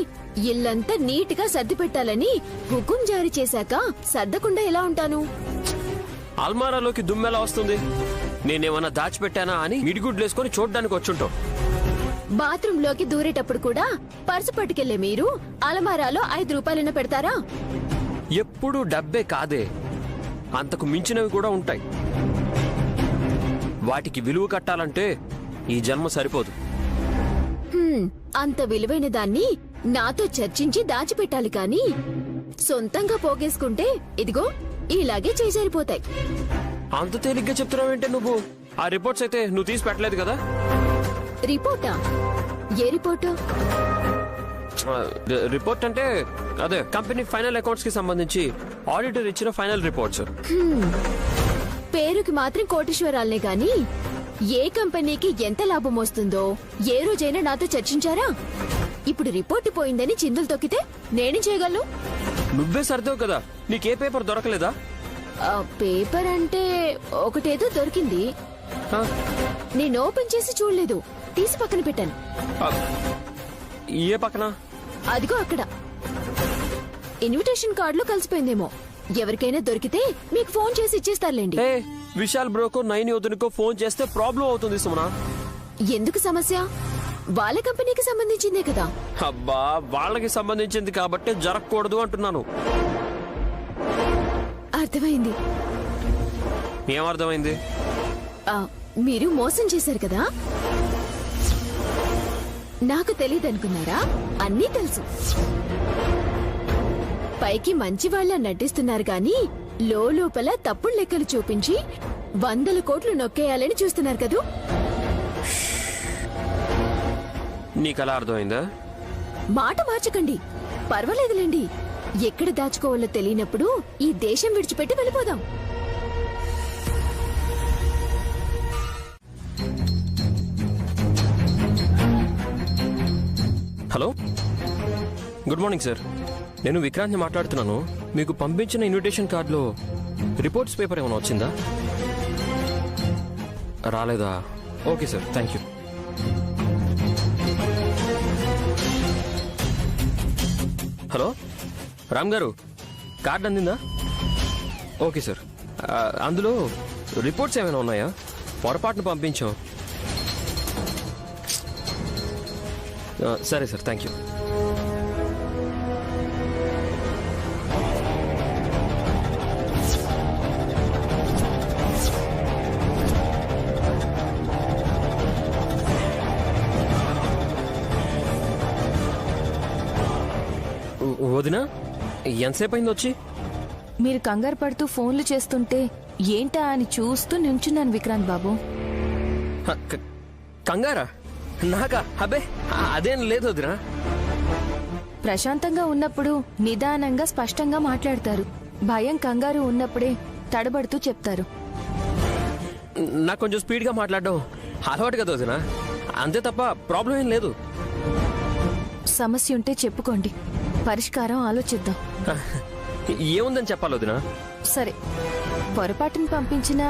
ఇల్లంతా నీట్ గా సర్ది పెట్టాలని హుకుం జారీ చేశాక సర్దకుండా ఎలా ఉంటాను? అల్మారాలోకి దుమ్మెలా వస్తుంది? నేనేమన్నా దాచిపెట్టానా అని మిడిగుడ్లేసుకొని చూడ్డానికి వచ్చుంటావు. బాత్రూమ్ లోకి దూరేటప్పుడు కూడా పర్సు పట్టుకెళ్లే మీరు అలమారాలో 5 రూపాయలైనా పెడతారా? ఎప్పుడు డబ్బే కాదే, అంతకు మించినవి కూడా ఉంటాయి. వాటికి విలువ కట్టాలంటే ఈ జన్మ సరిపోదు. అంత విలువైన దాన్ని నాతో చర్చించి దాచిపెట్టాలి కాని సొంతంగా పోగేసుకుంటే ఇదిగో ఇలాగే చేజారిపోతాయి. అంత తేలిగ్గా చెప్తున్నావేంటే నువ్వు? ఆ రిపోర్ట్స్ అయితే నువ్వు తీసి పెట్టలేదు కదా? రిపోర్టా? ఏ రిపోర్టు? రిపోర్ట్ అంటే అదే కంపెనీ ఫైనల్ అకౌంట్స్ కి సంబంధించి ఆడిటర్ ఇచ్చిన ఫైనల్ రిపోర్ట్స్. పేరుకి మాత్రం కోటీశ్వరాలనే గాని ఏ కంపెనీకి ఎంత లాభం వస్తుందో ఏ రోజైనా నాతో చర్చించారా? ఇప్పుడు రిపోర్ట్ పోయిందని చిందులు తొక్కితే నేనేం చేయగలను? నువ్వే సర్దావు కదా, నీకే పేపర్ దొరకలేదా? పేపర్ అంటే ఒకటేదో దొరికింది. నేను ఓపెన్ చేసి చూడలేదు, తీసి పక్కన పెట్టాను. ఏ పక్కన? అదిగో అక్కడ. ఇన్విటేషన్ కార్డులో కలిసిపోయిందేమో. ఎవరికైనా దొరికితే మీకు ఫోన్ చేసి ఇచ్చేస్తారులేండి. విశాల్ బ్రోకో నైని వదినకో ఫోన్ చేస్తే ప్రాబ్లం అవుతుంది సుమనా. ఎందుకు సమస్య? వాళ్ళ కంపెనీకి సంబంధించిందే కదా. అబ్బా, వాళ్ళకి సంబంధించింది కాబట్టి జరగకూడదు అంటున్నాను. అర్థమైంది. ఏమర్థమైంది? మీరు మోసం చేశారు కదా. నాకు తెలియదనుకున్నారా? అన్నీ తెలుసు. పైకి మంచి వాళ్ళ నటిస్తున్నారు గాని లోపల తప్పుడు లెక్కలు చూపించి 100 కోట్లు నొక్కేయాలని చూస్తున్నారు కదూ. నీకలా అర్థమైందా? మాట మార్చకండి, పర్వాలేదులేండి. ఎక్కడ దాచుకోవాలో తెలియనప్పుడు ఈ దేశం విడిచిపెట్టి వెళ్ళిపోదాం. Hello, good morning sir. నేను విక్రాంత్ని మాట్లాడుతున్నాను. మీకు పంపించిన ఇన్విటేషన్ కార్డులో రిపోర్ట్స్ పేపర్ ఏమైనా వచ్చిందా? రాలేదా? Okay sir, thank you. Hello Ram గారు, కార్డు అందిందా? Okay sir. అందులో రిపోర్ట్స్ ఏమైనా ఉన్నాయా? పొరపాటును పంపించాం. సరే సార్, థ్యాంక్ యూ. వదినా, ఎంతసేపు అయింది వచ్చి? మీరు కంగారు పడుతూ ఫోన్లు చేస్తుంటే ఏంటా అని చూస్తూ నించున్నాను విక్రాంత్ బాబు. కంగారా? నాకా? అబ్బే, అదేం లేదు వదినా. ప్రశాంతంగా ఉన్నప్పుడు నిదానంగా స్పష్టంగా మాట్లాడతారు. భయం కంగారు ఉన్నప్పుడే తడబడుతూ చెప్తారు. నాకు కొంచెం స్పీడ్గా మాట్లాడడం అలవాటు కదా వదినా, అంతే తప్ప ప్రాబ్లం ఏం లేదు. సమస్య ఉంటే చెప్పుకోండి, పరిష్కారం ఆలోచిద్దాం. ఏముందని చెప్పాలి వదినా? సరే, పొరపాటును పంపించిన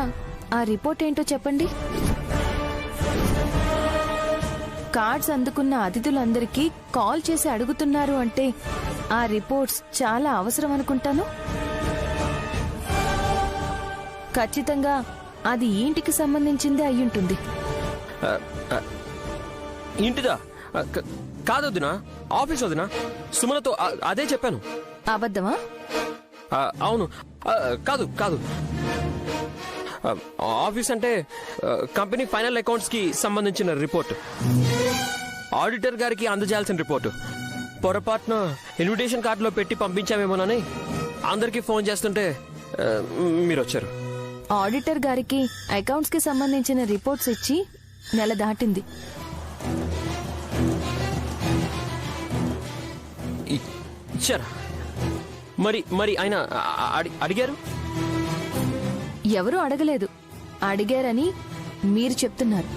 ఆ రిపోర్ట్ ఏంటో చెప్పండి. కార్డ్స్ అందుకున్న అతిథులందరికీ కాల్ చేసి అడుగుతున్నారు అంటే ఆ రిపోర్ట్స్ చాలా అవసరం అనుకుంటాను. ఖచ్చితంగా అది ఇంటికి సంబంధించిందే అయ్యుంటుంది. ఇంటిదా? కాదొద్దునా, ఆఫీస్ వదినా. సుమనతో అదే చెప్పాను. అబద్ధమా? అవును. కాదు కాదు, ఆఫీస్ అంటే కంపెనీ ఫైనల్ అకౌంట్స్ కి సంబంధించిన రిపోర్ట్, ఆడిటర్ గారికి అందజేయాల్సిన రిపోర్టు. పొరపాటున ఇన్విటేషన్ కార్డులో పెట్టి పంపించామేమోనని అందరికీ ఫోన్ చేస్తుంటే మీరు వచ్చారు. ఆడిటర్ గారికి అకౌంట్స్ కి సంబంధించిన రిపోర్ట్స్ ఇచ్చి నెల దాటింది. ఇచ్చారా? మరి ఆయన అడిగారు? ఎవరూ అడగలేదు. అడిగారని మీరు చెప్తున్నారు.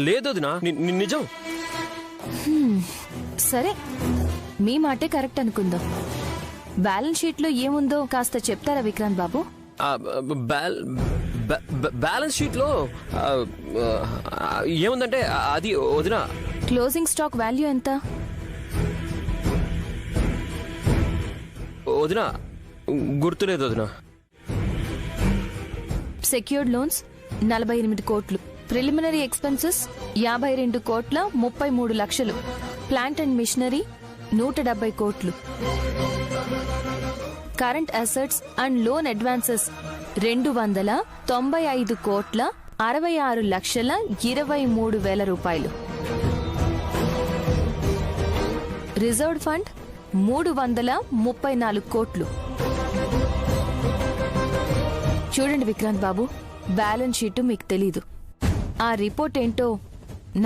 లేదు వదినా, నిజం. సరే, మీ మాటే కరెక్ట్ అనుకుందాం. బ్యాలెన్స్ షీట్ లో ఏముందో కాస్త చెప్తారా విక్రాంత్ బాబు? బ్యాలెన్స్ షీట్ లో ఏముందంటే అది వదినా, క్లోజింగ్ స్టాక్ వాల్యూ ఎంత? వదినా గుర్తులేదు వదినా. సెక్యూర్డ్ లోన్స్ 48 కోట్లు, ప్రిలిమినరీ ఎక్స్పెన్సెస్ 52 కోట్ల 33 లక్షలు, ప్లాంట్ అండ్ మిషనరీ 170 కోట్లు, current assets and loan advances 295 కోట్ల 66 లక్షల 23 వేల రూపాయలు, రిజర్వ్డ్ ఫండ్ 334 కోట్లు. చూడండి విక్రాంత్ బాబు, బ్యాలెన్స్ షీట్ మీకు తెలీదు, ఆ రిపోర్ట్ ఏంటో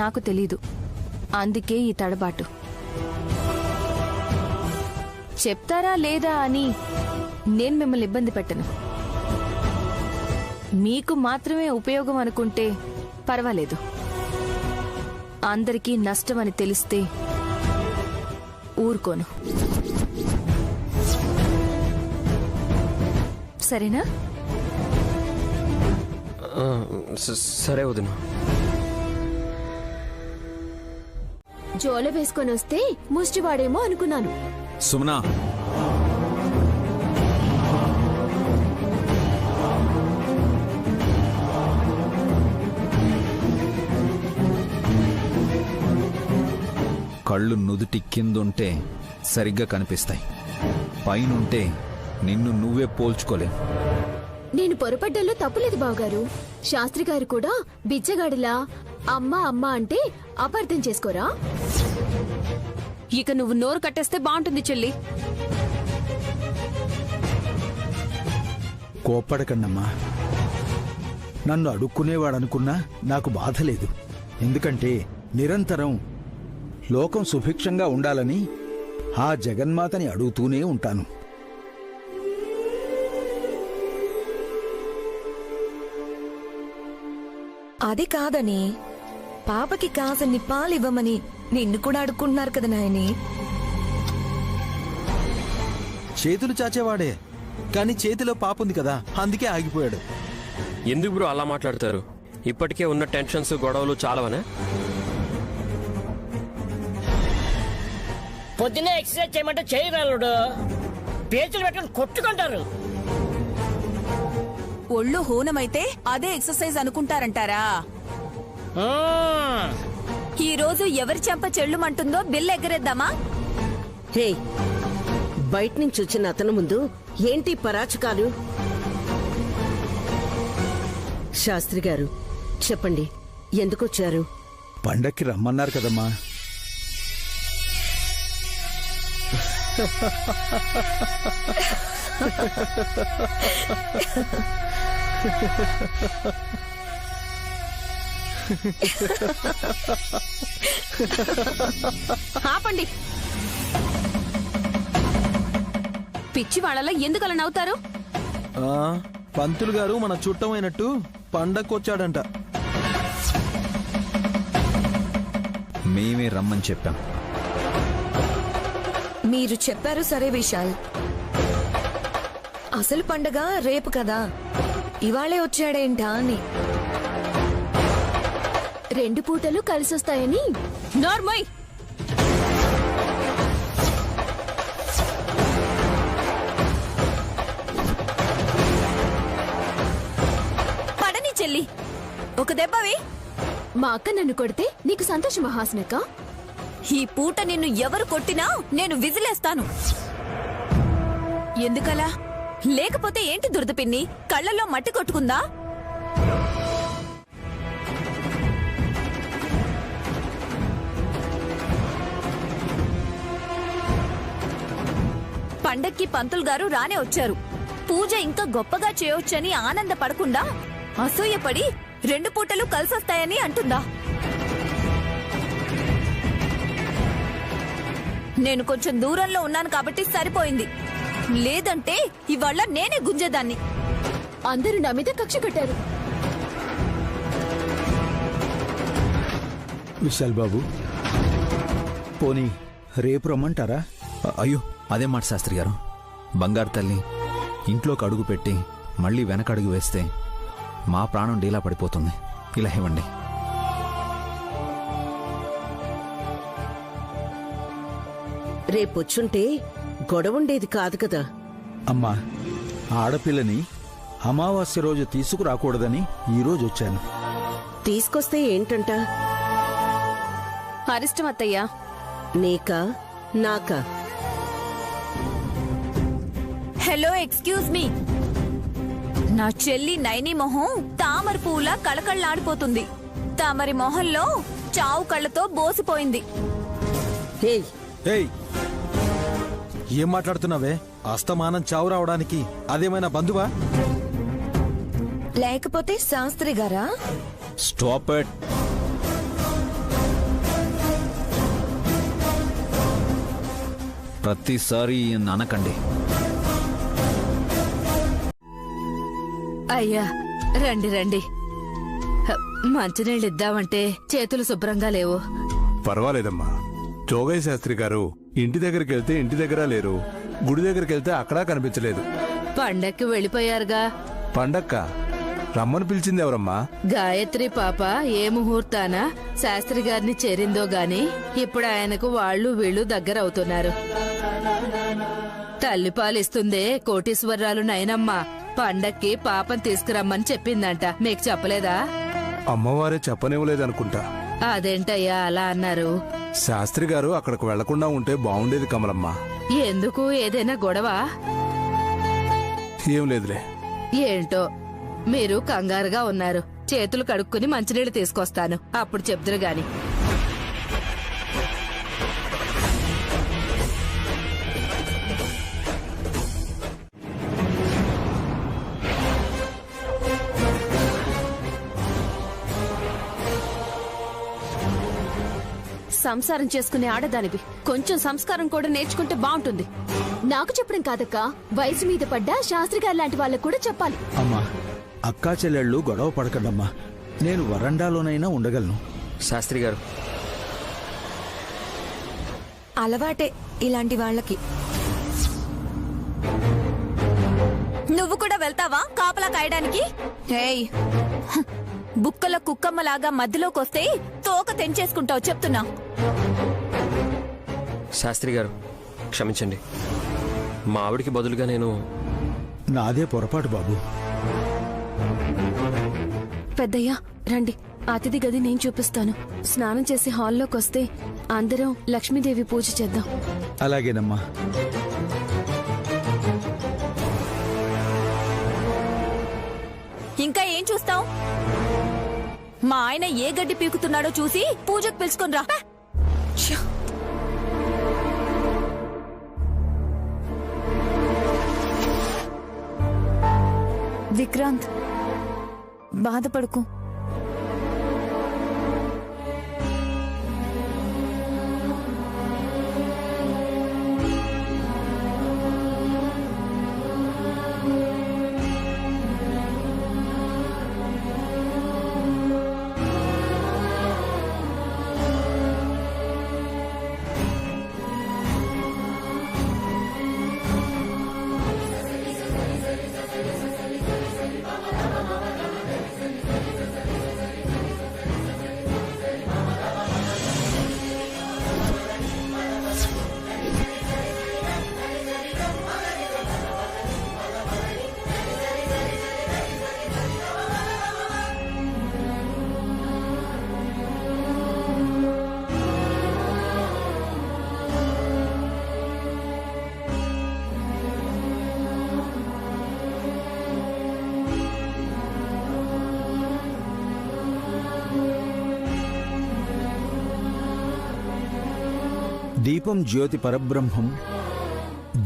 నాకు తెలీదు. అందుకే ఈ తడబాటు. చెప్తారా లేదా అని నేను మిమ్మల్ని ఇబ్బంది పెట్టను. మీకు మాత్రమే ఉపయోగం అనుకుంటే పర్వాలేదు. అందరికీ నష్టం అని తెలిస్తే ఊరుకోను. సరేనా? సరే వదినా. జోల వేసుకొని వస్తే ముష్టివాడేమో అనుకున్నాను. సుమనా, కళ్ళు నుదుటి కిందుంటే సరిగ్గా కనిపిస్తాయి, పైనుంటే నిన్ను నువ్వే పోల్చుకోలేవు. నేను పొరపడ్డంలో తప్పులేదు బావగారు. శాస్త్రి గారు కూడా బిచ్చగాడిలా అమ్మా అమ్మా అంటే అపార్థం చేసుకోరా? ఇక నువ్వు నోరు కట్టేస్తే బాగుంటుంది చెల్లి. కోప్పడకండమ్మా. నన్ను అడుక్కునేవాడనుకున్నా నాకు బాధ లేదు. ఎందుకంటే నిరంతరం లోకం సుభిక్షంగా ఉండాలని ఆ జగన్మాతని అడుగుతూనే ఉంటాను. అది కాదని పాపకి కాసన్ని పాలివ్వమని నిన్ను కూడా అడుక్కుంటున్నారు కదా నాయని. చేతులు చాచేవాడే, కానీ చేతిలో పాపుంది కదా, అందుకే ఆగిపోయాడు. ఎందుకు బ్రో అలా మాట్లాడతారు? ఇప్పటికే ఉన్న టెన్షన్స్ గొడవలు చాలావనే. పొద్దున్నే ఎక్సర్సైజ్ చేయమంటే చేయగలడు, పేచులు పెట్టుకుని కొట్టుకుంటారు. ఒళ్ళు హూనమైతే అదే ఎక్సర్సైజ్ అనుకుంటారంటారా? ఈ రోజు ఎవరి చెంప చెల్లుమంటుందో బిల్లు ఎగరేద్దామా? హే, బయట నుంచి వచ్చిన అతను ముందు ఏంటి పరాచకాలు? శాస్త్రి గారు చెప్పండి, ఎందుకొచ్చారు? పండక్కి రమ్మన్నారు కదమ్మా. ఆపండి. పిచ్చి వాళ్ళలా ఎందుకు అలా నవ్వుతారు? పంతులు గారు మన చుట్టమైనట్టు పండక్కొచ్చాడంట. మేమే రమ్మని చెప్పాం. మీరు చెప్పారు సరే విశాల్, అసలు పండగ రేపు కదా, ఇవాళే వచ్చాడేంటా అని. 2 పూటలు కలిసొస్తాయని. నార్మల్. పడని చెల్లి, ఒక దెబ్బవి. మా అక్క నన్ను కొడితే నీకు సంతోషమా హాసనక్క? ఈ పూట నిన్ను ఎవరు కొట్టినా నేను విజిలేస్తాను. ఎందుకలా? లేకపోతే ఏంటి దురద పిన్ని, కళ్ళల్లో మట్టి కొట్టుకుందా? పండక్కి పంతులు గారు రానే వచ్చారు. పూజ ఇంకా గొప్పగా చేయొచ్చని ఆనందపడకుండా అసూయపడి 2 పూటలు కలిసొస్తాయని అంటుందా? నేను కొంచెం దూరంలో ఉన్నాను కాబట్టి సరిపోయింది, లేదంటే ఇవాళ నేనే గుంజేదాన్ని. అందరూ నా మీద కక్ష కట్టారు. విశాల్ బాబు, పోనీ రేపు రమ్మంటారా? అయ్యో అదే మాట శాస్త్రి గారు. బంగారు తల్లి ఇంట్లోకి అడుగు పెట్టి మళ్ళీ వెనకడుగు వేస్తే మా ప్రాణం డీలా పడిపోతుంది. ఇలా ఇవ్వండి. రేపొచ్చుంటే గొడవుండేది కాదు కదా. అమ్మా, ఆడపిల్లని అమావాస్య రోజు తీసుకురాకూడదని ఈరోజు వచ్చాను. తీసుకొస్తే ఏంటంట? అరిష్టం అత్తయ్యా. నీకా నాకా? Hello, excuse me. నా చెల్లి నైని మొహం తామర పువ్వులా కళకళ్ళాడిపోతుంది. తామరి మొహంలో చావు కళ్ళతో బోసిపోయింది. ఏయ్ ఏయ్, ఏం మాట్లాడుతున్నావే? అస్తమానం చావు రావడానికి అదేమైనా బంధువా? లేకపోతే శాస్త్రి గారా? Stop it. ప్రతిసారి అనకండి. అయ్యా రండి రండి. మంచినీళ్ళు ఇద్దామంటే చేతులు శుభ్రంగా లేవు. పర్వాలేదమ్మా. జోగయ్య శాస్త్రి గారు ఇంటి దగ్గరికి వెళ్తే ఇంటి దగ్గర లేరు, గుడి దగ్గరికి వెళ్తే అక్కడా కనిపించలేదు. పండక్కి వెళ్ళిపోయారుగా. పండక్క రమ్మని పిలిచింది ఎవరమ్మా? గాయత్రి పాప ఏ ముహూర్తాన శాస్త్రి గారిని చేరిందో గాని ఇప్పుడు ఆయనకు వాళ్ళు వీళ్ళు దగ్గర అవుతున్నారు. తల్లిపాలిస్తుందే కోటీశ్వరరాలు నైనమ్మ పండక్కి పాపం తీసుకురమ్మని చెప్పిందంట. మీకు చెప్పలేదా? అమ్మవారే చెప్పనివ్వలేదనుకుంటా. అదేంటయ్యా అలా అన్నారు? శాస్త్రి గారు అక్కడికి వెళ్లకుండా ఉంటే బాగుండేది కమలమ్మ. ఎందుకు? ఏదైనా గొడవ? ఏం లేదులే. ఏంటో మీరు కంగారుగా ఉన్నారు. చేతులు కడుక్కుని మంచినీళ్ళు తీసుకొస్తాను, అప్పుడు చెప్తురు గాని. సంసారం చేసుకునే ఆడదానివి కొంచెం సంస్కారం కూడా నేర్చుకుంటే బాగుంటుంది. నాకు చెప్పడం కాదక్క, వయసు మీద పడ్డా శాస్త్రి గారు లాంటి వాళ్ళకు కూడా చెప్పాలి. అమ్మా, అక్కా చెల్లెళ్ళు గొడవ పడకండమ్మా. నేను వరండాలోనైనా ఉండగలను. శాస్త్రి గారు అలవాటే ఇలాంటి వాళ్ళకి. నువ్వు కూడా వెళ్తావా కాపలా కాయడానికి? హేయ్, బుక్కల కుక్కమ్మలాగా మధ్యలోకొస్తే తోక తెంచేసుకుంటావు చెప్తున్నా. శాస్త్రి గారు క్షమించండి. మా ఆవిడికి బదులుగా నేను... నాదే పొరపాటు బాబు. పెద్దయ్యా రండి, అతిథి గది నేను చూపిస్తాను. స్నానం చేసి హాల్లోకి వస్తే అందరం లక్ష్మీదేవి పూజ చేద్దాం. అలాగేనమ్మా. ఇంకా ఏం చూస్తావు? మా ఆయన ఏ గడ్డి పీకుతున్నాడో చూసి పూజకు పిలుచుకొని రా. విక్రాంత్, బాధపడుకో. దీపం జ్యోతి పరబ్రహ్మం,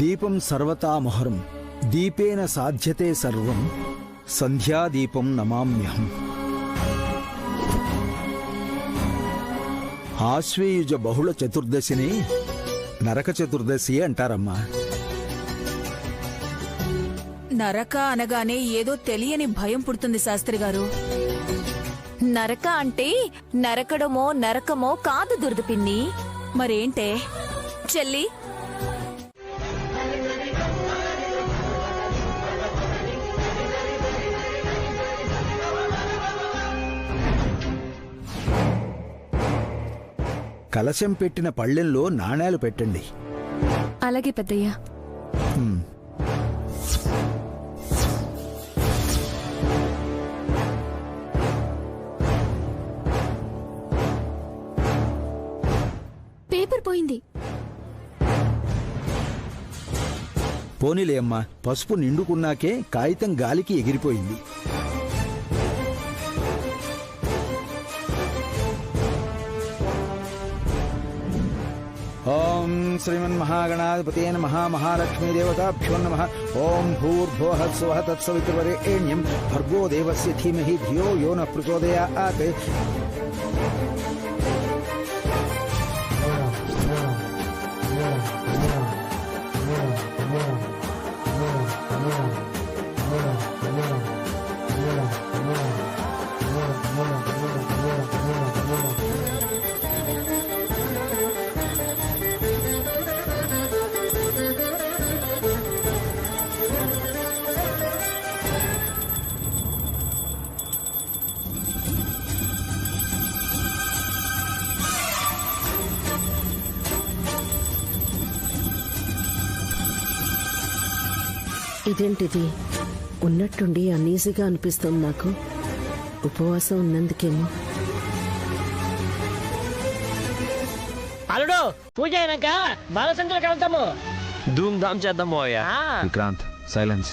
దీపం సర్వతామహరం, దీపేన సాధ్యతే సర్వం, సంధ్యాదీపం నమామ్యహం. ఆశ్వేయుజ బహుళ చతుర్దశిని నరక చతుర్దశి అంటారమ్మా. నరక అనగానే ఏదో తెలియని భయం పుడుతుంది శాస్త్రి గారు. నరక అంటే నరకడమో నరకమో కాదు దుర్ద పిన్ని. మరేంటే చెల్లి, కలశం పెట్టిన పళ్ళెంలో నాణేలు పెట్టండి. అలాగే పెద్దయ్యా. పేపర్ పోయింది. పోనీలే అమ్మా, పసుపు నిండుకున్నాకే కాగితం గాలికి ఎగిరిపోయింది. ఓం శ్రీమన్మహాగణాధిపతే నమః. మహాలక్ష్మీ దేవతాభ్యో నమః. ఓం భూర్భువః స్వః తత్సవితుర్వరేణ్యం భర్గో దేవస్య ధీమహి ధియో యో నః ప్రచోదయాత్. ఇదేంటిది? ఉన్నట్టుండి అన్ఈజీగా అనిపిస్తుంది నాకు. ఉపవాసం ఉన్నందుకేమో. అల్లుడు, పూజ అయినాక బాలసంచులు కలుద్దాము. ధూమ్ ధామ్ చేద్దాం మావయ్య. విక్రాంత్, సైలెన్స్.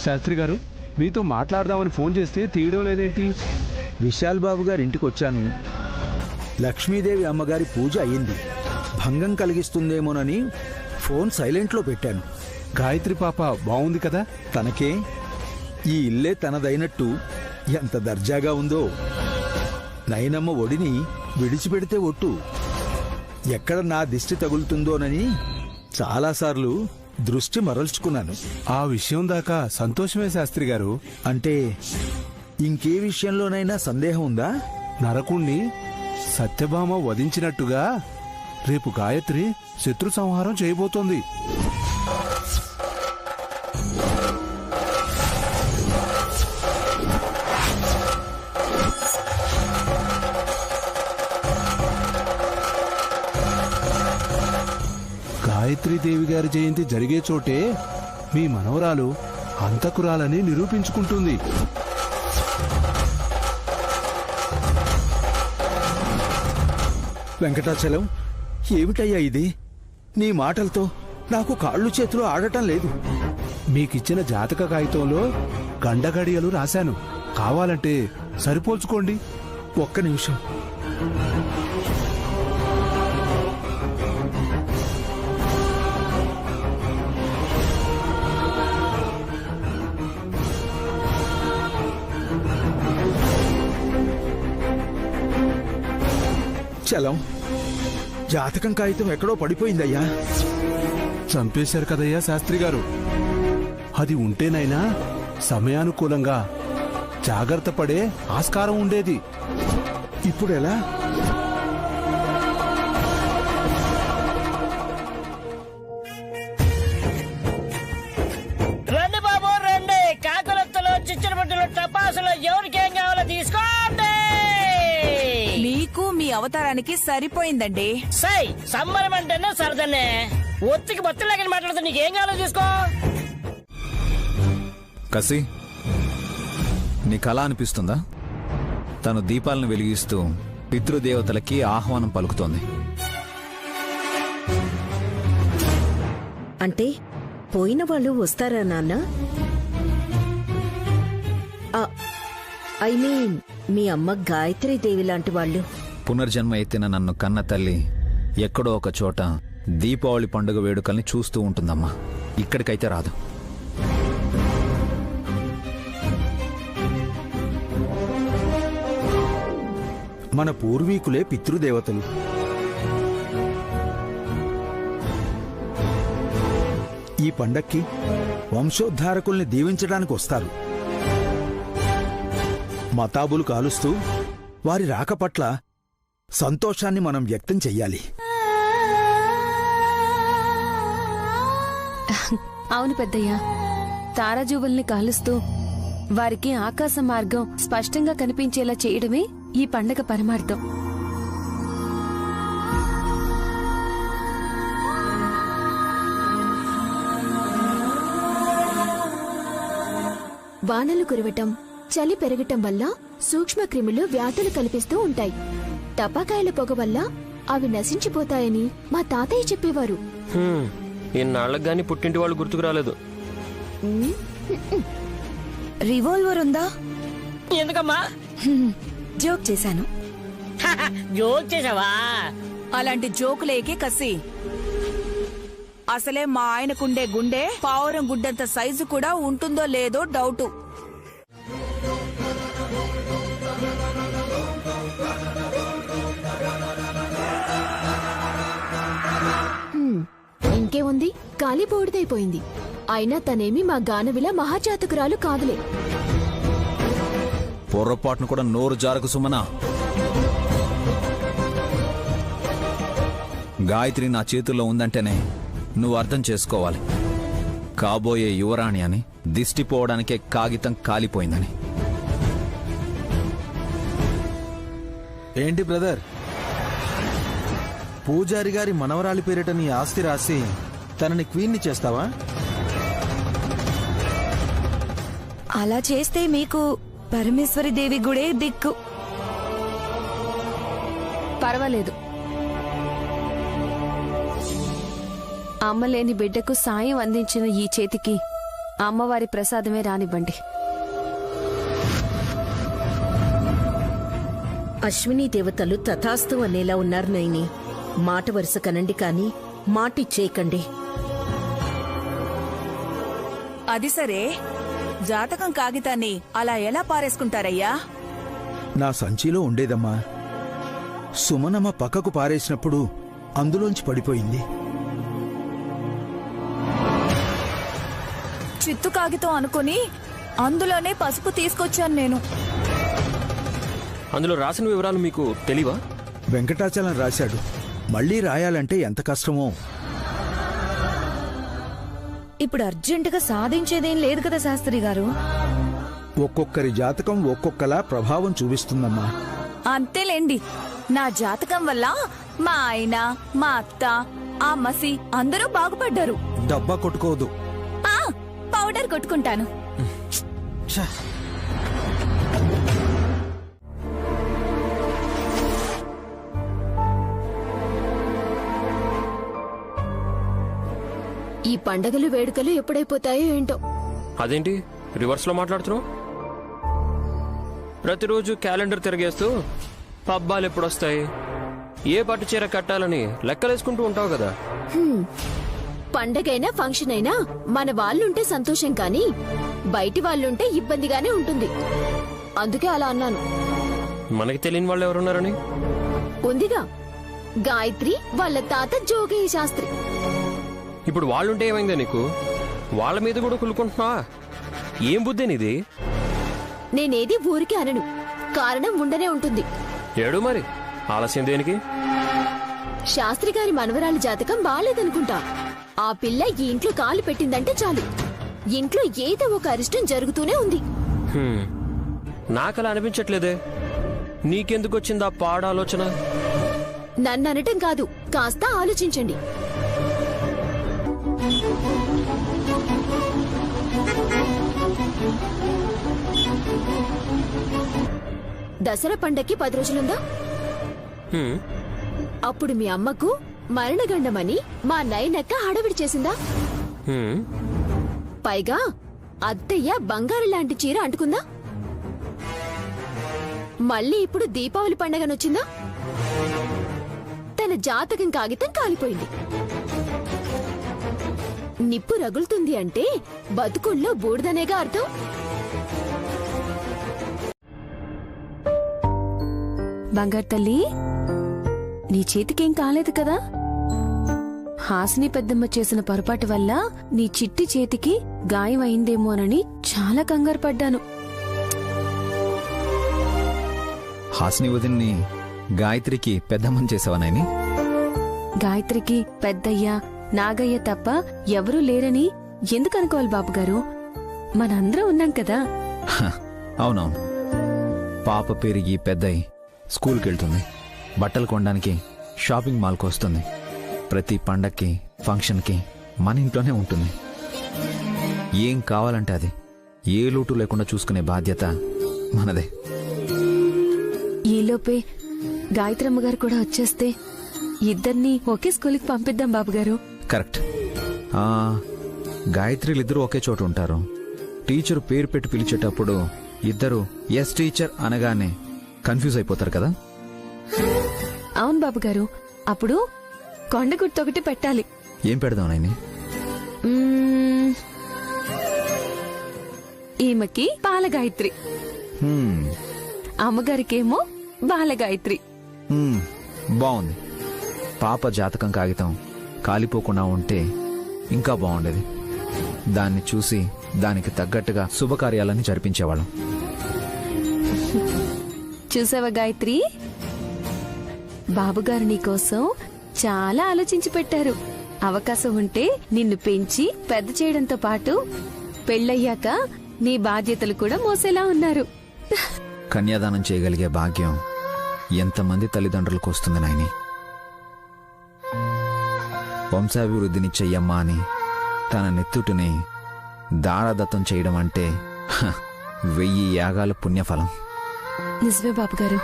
శాస్త్రి గారు, మీతో మాట్లాడదామని ఫోన్ చేస్తే తీయడం లేదేంటి? విశాల్ బాబు గారి ఇంటికి వచ్చాను. లక్ష్మీదేవి అమ్మగారి పూజ అయ్యింది. భంగం కలిగిస్తుందేమోనని ఫోన్ సైలెంట్లో పెట్టాను. గాయత్రి పాప బాగుంది కదా? తనకే ఈ ఇల్లే తనదైనట్టు ఎంత దర్జాగా ఉందో. నయనమ్మ ఒడిని విడిచిపెడితే ఒట్టు. ఎక్కడ నా దిష్టి తగులుతుందోనని చాలాసార్లు దృష్టి మరల్చుకున్నాను. ఆ విషయం దాకా సంతోషమే శాస్త్రి గారు. అంటే ఇంకే విషయంలోనైనా సందేహం ఉందా? నరకుణ్ణి సత్యభామ వధించినట్టుగా రేపు గాయత్రి శత్రు సంహారం చేయబోతోంది. గాయత్రీదేవి గారి జయంతి జరిగే చోటే మీ మనవరాలు హంతకురాలని నిరూపించుకుంటుంది. వెంకటాచలం, ఏమిటయ్యా ఇది? నీ మాటలతో నాకు కాళ్ళు చేతులు ఆడటం లేదు. మీకిచ్చిన జాతక కాగితంలో గండగడియలు రాశాను. కావాలంటే సరిపోల్చుకోండి. ఒక్క నిమిషం. చలం, జాతకం కాగితం ఎక్కడో పడిపోయిందయ్యా. చంపేశారు కదయ్యా శాస్త్రి గారు. అది ఉంటేనైనా సమయానుకూలంగా జాగ్రత్త పడే ఆస్కారం ఉండేది. ఇప్పుడెలా? ఎవరికేం కావాలో తీసుకోండి. మీకు మీ అవతారానికి సరిపోయిందండి. సై సంబరం అంటేనే సరదన్నే. ఒత్తికి బొత్తులాగా మాట్లాడుతూ నీకేం కావాలో తీసుకో. కసి నీకు అలా అనిపిస్తుందా? తను దీపాలను వెలిగిస్తూ పితృదేవతలకి ఆహ్వానం పలుకుతోంది. అంటే పోయిన వాళ్ళు వస్తారా నాన్న? ఐ మీన్ మీ అమ్మ గాయత్రీ దేవి లాంటి వాళ్ళు. పునర్జన్మ ఎత్తిన నన్ను కన్న తల్లి ఎక్కడో ఒక చోట దీపావళి పండుగ వేడుకల్ని చూస్తూ ఉంటుందమ్మా. ఇక్కడికైతే రాదు. మన పూర్వీకులే పితృదేవతలు. ఈ పండక్కి వంశోద్ధారకుల్ని దీవించడానికి వస్తారు. మతాబులు కాలుస్తూ వారి రాక పట్ల సంతోషాన్ని మనం వ్యక్తం చెయ్యాలి. అవును పెద్దయ్య, తారాజువుల్ని కాలుస్తూ వారికి ఆకాశ మార్గం స్పష్టంగా కనిపించేలా చేయడమే ఈ పండగ పరమార్థం. వానలు కురవటం, చలి పెరగటం వల్ల సూక్ష్మ క్రిములు వ్యాధులు కల్పిస్తూ ఉంటాయి. టపాకాయల పొగ వల్ల అవి నశించిపోతాయని మా తాతయ్య చెప్పేవారు. ఇన్నాళ్ళకి గాని పుట్టింటి వాళ్ళు గుర్తుకు రాలేదు. రివాల్వర్ ఉందా? ఎందుకమ్మా? జోక్ చేశాను. జోక్ చేసావా? అలాంటి జోకులేకే కసి. అసలే మా ఆయనకుండే గుండె పావురం గుడ్డంత సైజు కూడా ఉంటుందో లేదో డౌటు. ఇంకేముంది, గాలి బోడిదైపోయింది. అయినా తనేమి మా గానవిల మహాజాతకురాలు కాదులే. పొర్రపాటును కూడా నోరు జారకు సుమనా. గాయత్రి నా చేతుల్లో ఉందంటేనే నువ్వు అర్థం చేసుకోవాలి. కాబోయే యువరాణి అని, దిష్టిపోవడానికే కాగితం కాలిపోయిందని. ఏంటి బ్రదర్, పూజారి గారి మనవరాలి పేరిట నీ ఆస్తి రాసి తనని క్వీన్ని చేస్తావా? అలా చేస్తే మీకు పరమేశ్వరి దేవి గుడే దిక్కు. పర్వాలేదు, అమ్మలేని బిడ్డకు సాయం అందించిన ఈ చేతికి అమ్మవారి ప్రసాదమే రానివ్వండి. అశ్విని దేవతలు తథాస్తు అనేలా ఉన్నారు నైని. మాట వరుస కనండి కాని మాటిచ్చేయకండి. అది సరే, జాతకం కాగితాన్ని అలా ఎలా పారేసుకుంటారయ్యా? నా సంచిలో ఉండేదమ్మా. సుమనమ్మ పక్కకు పారేసినప్పుడు అందులోంచి పడిపోయింది. చిత్తు కాగితం అనుకుని అందులోనే పసుపు తీసుకొచ్చాను నేను. అందులో రాసిన వివరాలు మీకు తెలియవా? వెంకటాచలం రాశాడు. మళ్ళీ రాయాలంటే ఎంత కష్టమో. ఇప్పుడు అర్జెంటుగా సాధించేదేం లేదు కదా శాస్త్రి గారు. ఒక్కొక్కరి జాతకం ఒక్కొక్కలా ప్రభావం చూపిస్తుందమ్మా. అంతేలేండి, నా జాతకం వల్ల మా ఆయన, మా అత్త, ఆ మసి అందరూ బాగుపడ్డారు. డబ్బా కొట్టుకోవద్దు. పౌడర్ కొట్టుకుంటాను. ఈ పండగలు వేడుకలు ఎప్పుడైపోతాయో ఏంటో. అదేంటి రివర్స్ లో మాట్లాడుతున్నావు? ప్రతిరోజు క్యాలెండర్ తిరిగేస్తూ పబ్బాలు ఎప్పుడొస్తాయి, ఏ పట్టు చీర కట్టాలని లెక్కలేసుకుంటూ ఉంటావు కదా. పండగైనా ఫంక్షన్ అయినా మన వాళ్ళుంటే సంతోషం, కానీ బయటి వాళ్ళుంటే ఇబ్బందిగానే ఉంటుంది. అందుకే అలా అన్నాను. మనకి తెలియని వాళ్ళు ఎవరున్నారని? ఉందిగా, గాయత్రి వాళ్ళ తాత జోగయ్య శాస్త్రి. ఇప్పుడు వాళ్ళుంటే ఏమైందా నీకు? వాళ్ళ మీద కూడా కులుకుంటున్నావా? ఏం బుద్ధి నీది? నేనేది ఊరికి అనను, కారణం ఉండనే ఉంటుంది. ఏడు మరి ఆలస్యం దేనికి? శాస్త్రి గారి మనవరాలి జాతకం బాలేదనుకుంటా. ఆ పిల్ల ఈ ఇంట్లో కాలు పెట్టిందంటే చాలు, ఇంట్లో ఏదో ఒక అరిష్టం జరుగుతూనే ఉంది. నాకలా అనిపించట్లేదే. నీకెందుకు వచ్చిందా పాడ ఆలోచన? నన్ను అనటం కాదు, కాస్త ఆలోచించండి. దసరా పండక్కి 10 రోజులుందా? అప్పుడు మీ అమ్మకు మరణగండమని మా నైనక్క హడవిడి చేసిందా? పైగా అత్తయ్య బంగారు లాంటి చీర అంటుకుందా? మళ్ళీ ఇప్పుడు దీపావళి పండగనొచ్చిందా? తన జాతకం కాగితం కాలిపోయింది. నిప్పు రగులుతుంది అంటే బతుకుల్లో బూడిదనేగా అర్థం. బంగారు తల్లి, నీ చేతికేం కాలేదు కదా? హాసిని పెద్దమ్మ చేసిన పొరపాటు వల్ల నీ చిట్టి చేతికి గాయం అయిందేమోనని చాలా కంగారు పడ్డాను. హాసిని వదిన్ని గాయత్రికి పెద్దమ్మని చేసావా నాయని? గాయత్రికి పెద్దయ్య, నాగయ్య తప్ప ఎవరూ లేరని ఎందుకు అనుకోవాలి బాబుగారు? మనందరం ఉన్నాం కదా. అవునవును. పాప పెరిగి పెద్దయి స్కూల్కి వెళ్తుంది, బట్టలు కొనడానికి షాపింగ్ మాల్కి వస్తుంది, ప్రతి పండక్కి ఫంక్షన్కి మన ఇంట్లోనే ఉంటుంది. ఏం కావాలంటే అది, ఏ లోటు లేకుండా చూసుకునే బాధ్యత మనదే. ఈలోపే గాయత్రమ్మ గారు కూడా వచ్చేస్తే ఇద్దరినీ ఒకే స్కూల్కి పంపిద్దాం బాబుగారు. కరెక్ట్. గాయత్రిలిద్దరూ ఒకే చోటు ఉంటారు. టీచరు పేరు పెట్టి పిలిచేటప్పుడు ఇద్దరు ఎస్ టీచర్ అనగానే కన్ఫ్యూజ్ అయిపోతారు కదా. అవును బాబుగారు. అప్పుడు కొండ గుర్తొకటి పెట్టాలి. ఏం పెడదాం నాయని? ఈమెకి బాలగాయత్రి, అమ్మగారికేమో బాలగాయత్రి. బాగుంది. పాప జాతకం కాగితం కాలిపోకుండా ఉంటే ఇంకా బాగుండేది. దాన్ని చూసి దానికి తగ్గట్టుగా శుభకార్యాలన్నీ జరిపించేవాళ్ళం. చూసావా గాయత్రి, బాబుగారు నీకోసం చాలా ఆలోచించి పెట్టారు. అవకాశం ఉంటే నిన్ను పెంచి పెద్ద చేయడంతో పాటు పెళ్ళయ్యాక నీ బాధ్యతలు కూడా మోసేలా ఉన్నారు. కన్యాదానం చేయగలిగే భాగ్యం ఎంతమంది తల్లిదండ్రులకు వస్తుంది నాయని. వంశాభివృద్ధిని చెయ్యమ్మా అని తన నెత్తుటిని దారాదత్తం చేయడం అంటే 1000 యాగాల పుణ్యఫలం. నిజమే బాబుగారు.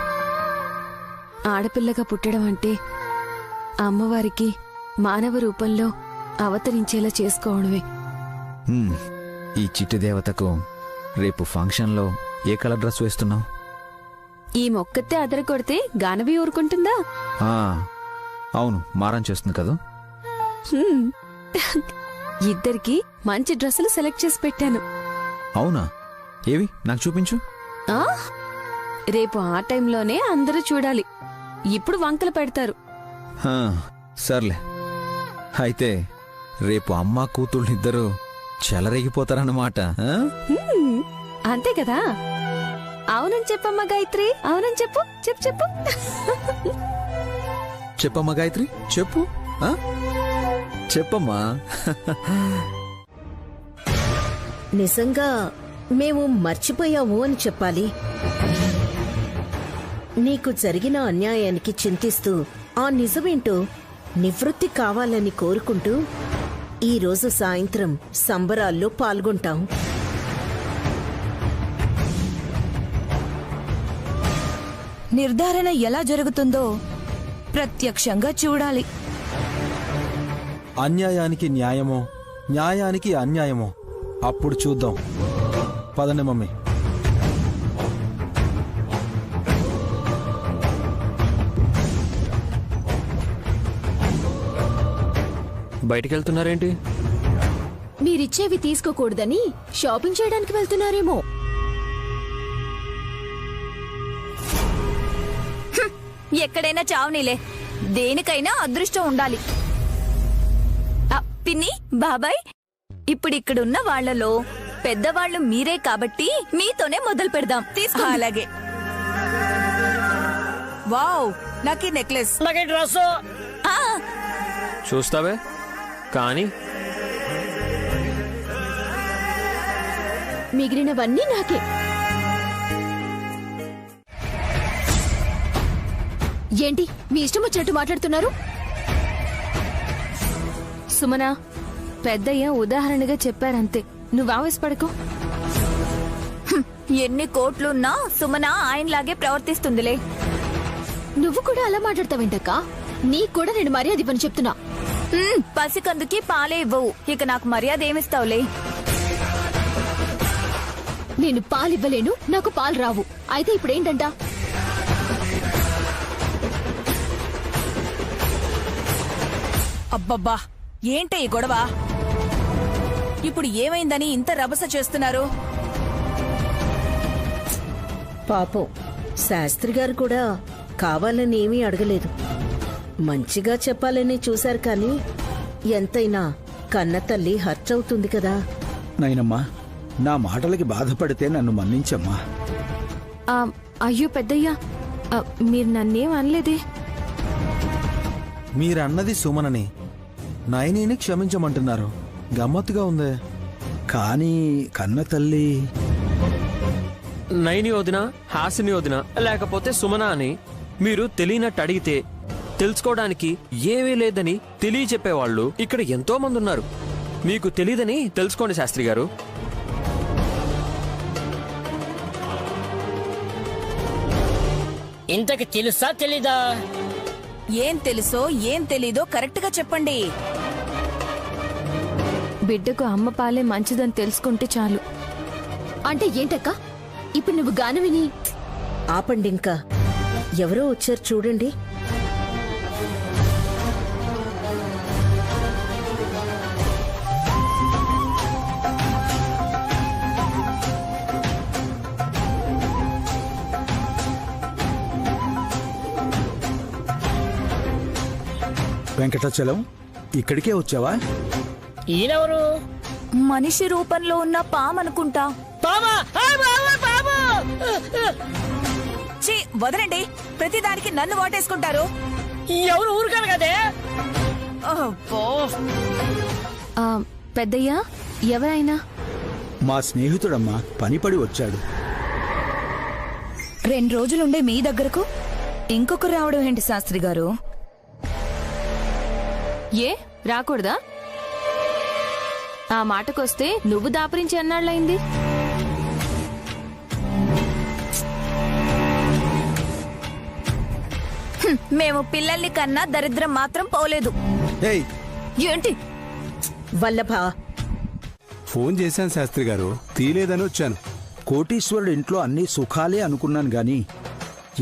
ఆడపిల్లగా పుట్టడం అంటే అమ్మవారికి మానవ రూపంలో అవతరించేలా చేసుకోవడమే. ఈ చిట్టి దేవతకు రేపు ఫంక్షన్లో ఏ కలర్ డ్రెస్ వేస్తున్నావు? ఈ మొక్కతే అదర కొడితే గానవి ఊరుకుంటుందా? అవును, మారం చేస్తుంది కదా. ఇద్దరికి మంచి డ్రెస్సులు సెలెక్ట్ చేసి పెట్టాను. అవునా? ఏవి నాకు చూపించు. రేపు ఆ టైంలోనే అందరూ చూడాలి. ఇప్పుడు వంకలు పెడతారు. సర్లే, అయితే రేపు అమ్మా కూతుళ్ళిద్దరూ చెలరేగిపోతారన్నమాట. అంతే కదా. అవునని చెప్పమ్మా గాయత్రి, అవునని చెప్పు. చెప్పు చెప్పు చెప్పమ్మా గాయత్రి, చెప్పు. చెప్పమ్మా. నిజంగా మేము మర్చిపోయాము అని చెప్పాలి. నీకు జరిగిన అన్యాయానికి చింతిస్తూ ఆ నిజమేంటో నివృత్తి కావాలని కోరుకుంటూ ఈరోజు సాయంత్రం సంబరాల్లో పాల్గొంటాం. నిర్ధారణ ఎలా జరుగుతుందో ప్రత్యక్షంగా చూడాలి. అన్యాయానికి న్యాయమో, న్యాయానికి అన్యాయమో అప్పుడు చూద్దాం. పదండి మమ్మీ. బయటికి వెళ్తున్నారేంటి? మీరిచ్చేవి తీసుకోకూడదని షాపింగ్ చేయడానికి వెళ్తున్నారేమో. ఎక్కడైనా చావునీలే, దేనికైనా అదృష్టం ఉండాలి. పిన్ని, బాబాయ్, ఇప్పుడిక్కడున్న వాళ్లలో పెద్దవాళ్లు మీరే కాబట్టి మీతోనే మొదలు పెడదాం. తీసుకో. అలాగే. వావ్, నాకీ నెక్లెస్, నాకీ డ్రెస్. చూస్తావే కానీ మిగిలినవన్నీ నాకే. ఏంటి మీ ఇష్టం వచ్చినట్టు మాట్లాడుతున్నారు? సుమనా, పెద్దయ్య ఉదాహరణగా చెప్పారంతే, నువ్వు ఆవేశపడకు. ఎన్ని కోట్లున్నా సుమన ఆయనలాగే ప్రవర్తిస్తుందిలే. నువ్వు కూడా అలా మాట్లాడతావేంటక్క? నీకు కూడా నేను మర్యాద ఇవ్వని చెప్తున్నా. పసికందుకి పాలే ఇవ్వవు, ఇక నాకు మర్యాద ఏమిస్తావులే? నేను పాలివ్వలేను, నాకు పాలు రావు. అయితే ఇప్పుడేంటంట? అబ్బబ్బా, ఏంటే ఈ గొడవ? ఇప్పుడు ఏమైందని ఇంత రభస చేస్తున్నారు? పాపం శాస్త్రి గారు కూడా కావాలని ఏమీ అడగలేదు. మంచిగా చెప్పాలని చూశారు కానీ ఎంతైనా కన్న తల్లి హర్ట్ అవుతుంది కదా. నైనమ్మా, నా మాటలకి బాధపడితే నన్ను మన్నించమ్మా. అయ్యో పెద్దయ్యా, మీరు నన్నేం అనలేదే. మీరన్నది సుమనని, నయనిని క్షమించమంటున్నారు. గమ్మత్తుగా ఉందే. కానీ కన్న తల్లి నైని వదిన, హాసిని వదిన, లేకపోతే సుమన అని మీరు తెలియనట్టు అడిగితే తెలుసుకోవడానికి ఏమీ లేదని తెలియచెప్పేవాళ్ళు ఇక్కడ ఎంతో మంది ఉన్నారు. మీకు తెలీదని తెలుసుకోండి శాస్త్రి గారు. ఇంతకు తెలుసా తెలీదా? ఏం తెలుసో ఏం తెలీదో కరెక్ట్ గా చెప్పండి. బిడ్డకు అమ్మ పాలే మంచిదని తెలుసుకుంటే చాలు. అంటే ఏంటక్క? ఇప్పుడు నువ్వు గానం విని ఆపండి, ఇంకా ఎవరో వచ్చారు చూడండి. వెంకటాచలం, ఇక్కడికే వచ్చావా? ఈయనెవరు? మనిషి రూపంలో ఉన్న పామనుకుంటా. ఛీ, వదలండి. ప్రతిదానికి నన్ను వాటేసుకుంటారు. ఎవరు ఊరుకారు కదే. పెద్దయ్యా, ఎవరైనా? మా స్నేహితుడమ్మా, పనిపడి వచ్చాడు. 2 రోజులుండే మీ దగ్గరకు ఇంకొకరు రావడం ఏంటి శాస్త్రి గారు? ఏ రాకూడదా? ఆ మాటకొస్తే నువ్వు దాపరించి అన్నాళ్ళయింది. మేము పిల్లల్ని కన్నా దరిద్రం మాత్రం పోలేదు. ఏంటి వల్లభ? ఫోన్ చేశాను శాస్త్రి గారు, తీలేదని వచ్చాను. కోటీశ్వరుడు ఇంట్లో అన్ని సుఖాలే అనుకున్నాను గాని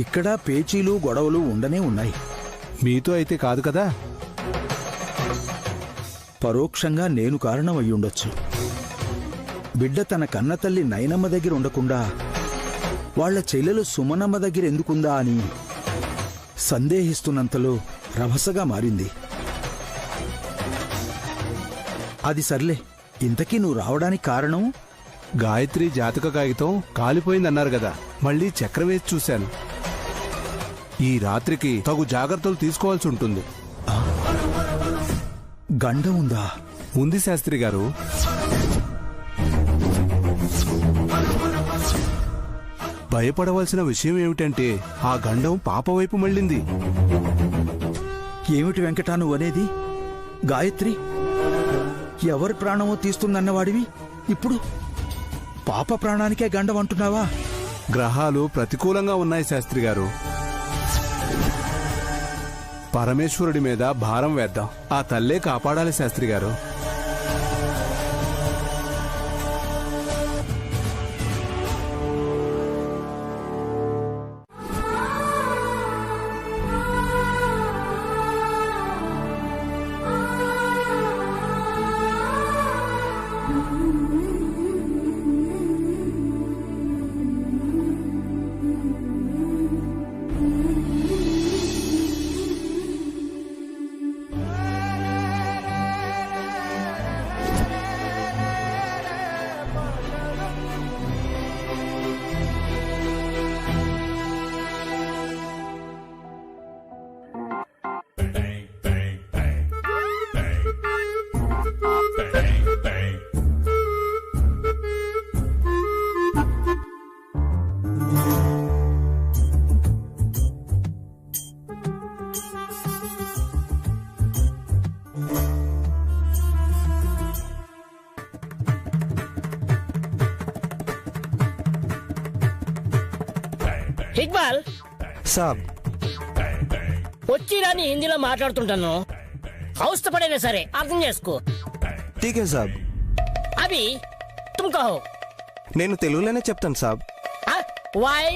ఇక్కడ పేచీలు గొడవలు ఉండనే ఉన్నాయి. మీతో అయితే కాదు కదా? పరోక్షంగా నేను కారణం అయ్యుండొచ్చు. బిడ్డ తన కన్నతల్లి నయనమ్మ దగ్గర ఉండకుండా వాళ్ల చెల్లెలు సుమనమ్మ దగ్గర ఎందుకుందా అని సందేహిస్తున్నంతలో రభసగా మారింది. అది సర్లే, ఇంతకీ నువ్వు రావడానికి కారణం? గాయత్రి జాతక కాగితం కాలిపోయిందన్నారు కదా, మళ్ళీ చక్రం వేసి చూశాను. ఈ రాత్రికి తగు జాగ్రత్తలు తీసుకోవాల్సి ఉంటుంది. గండం ఉందా? ఉంది శాస్త్రి గారు. భయపడవలసిన విషయం ఏమిటంటే ఆ గండం పాప వైపు మళ్ళింది. ఏమిటి వెంకటా నువ్వనేది? గాయత్రి ఎవరి ప్రాణమో తీస్తుందన్నవాడివి ఇప్పుడు పాప ప్రాణానికే గండం అంటున్నావా? గ్రహాలు ప్రతికూలంగా ఉన్నాయి శాస్త్రి గారు. పరమేశ్వరుడి మీద భారం వేద్దాం. ఆ తల్లే కాపాడాలి శాస్త్రి గారు. ఇక్బాల్ సాబ్ వచ్చి రాని హిందీలో మాట్లాడుతుంటాను. అవస్థపడైనా సరే అర్థం చేసుకో. ఠీకే సాబ్. అభి తుమ్ కహో. నేను తెలుగులోనే చెప్తాను సాబ్. వై?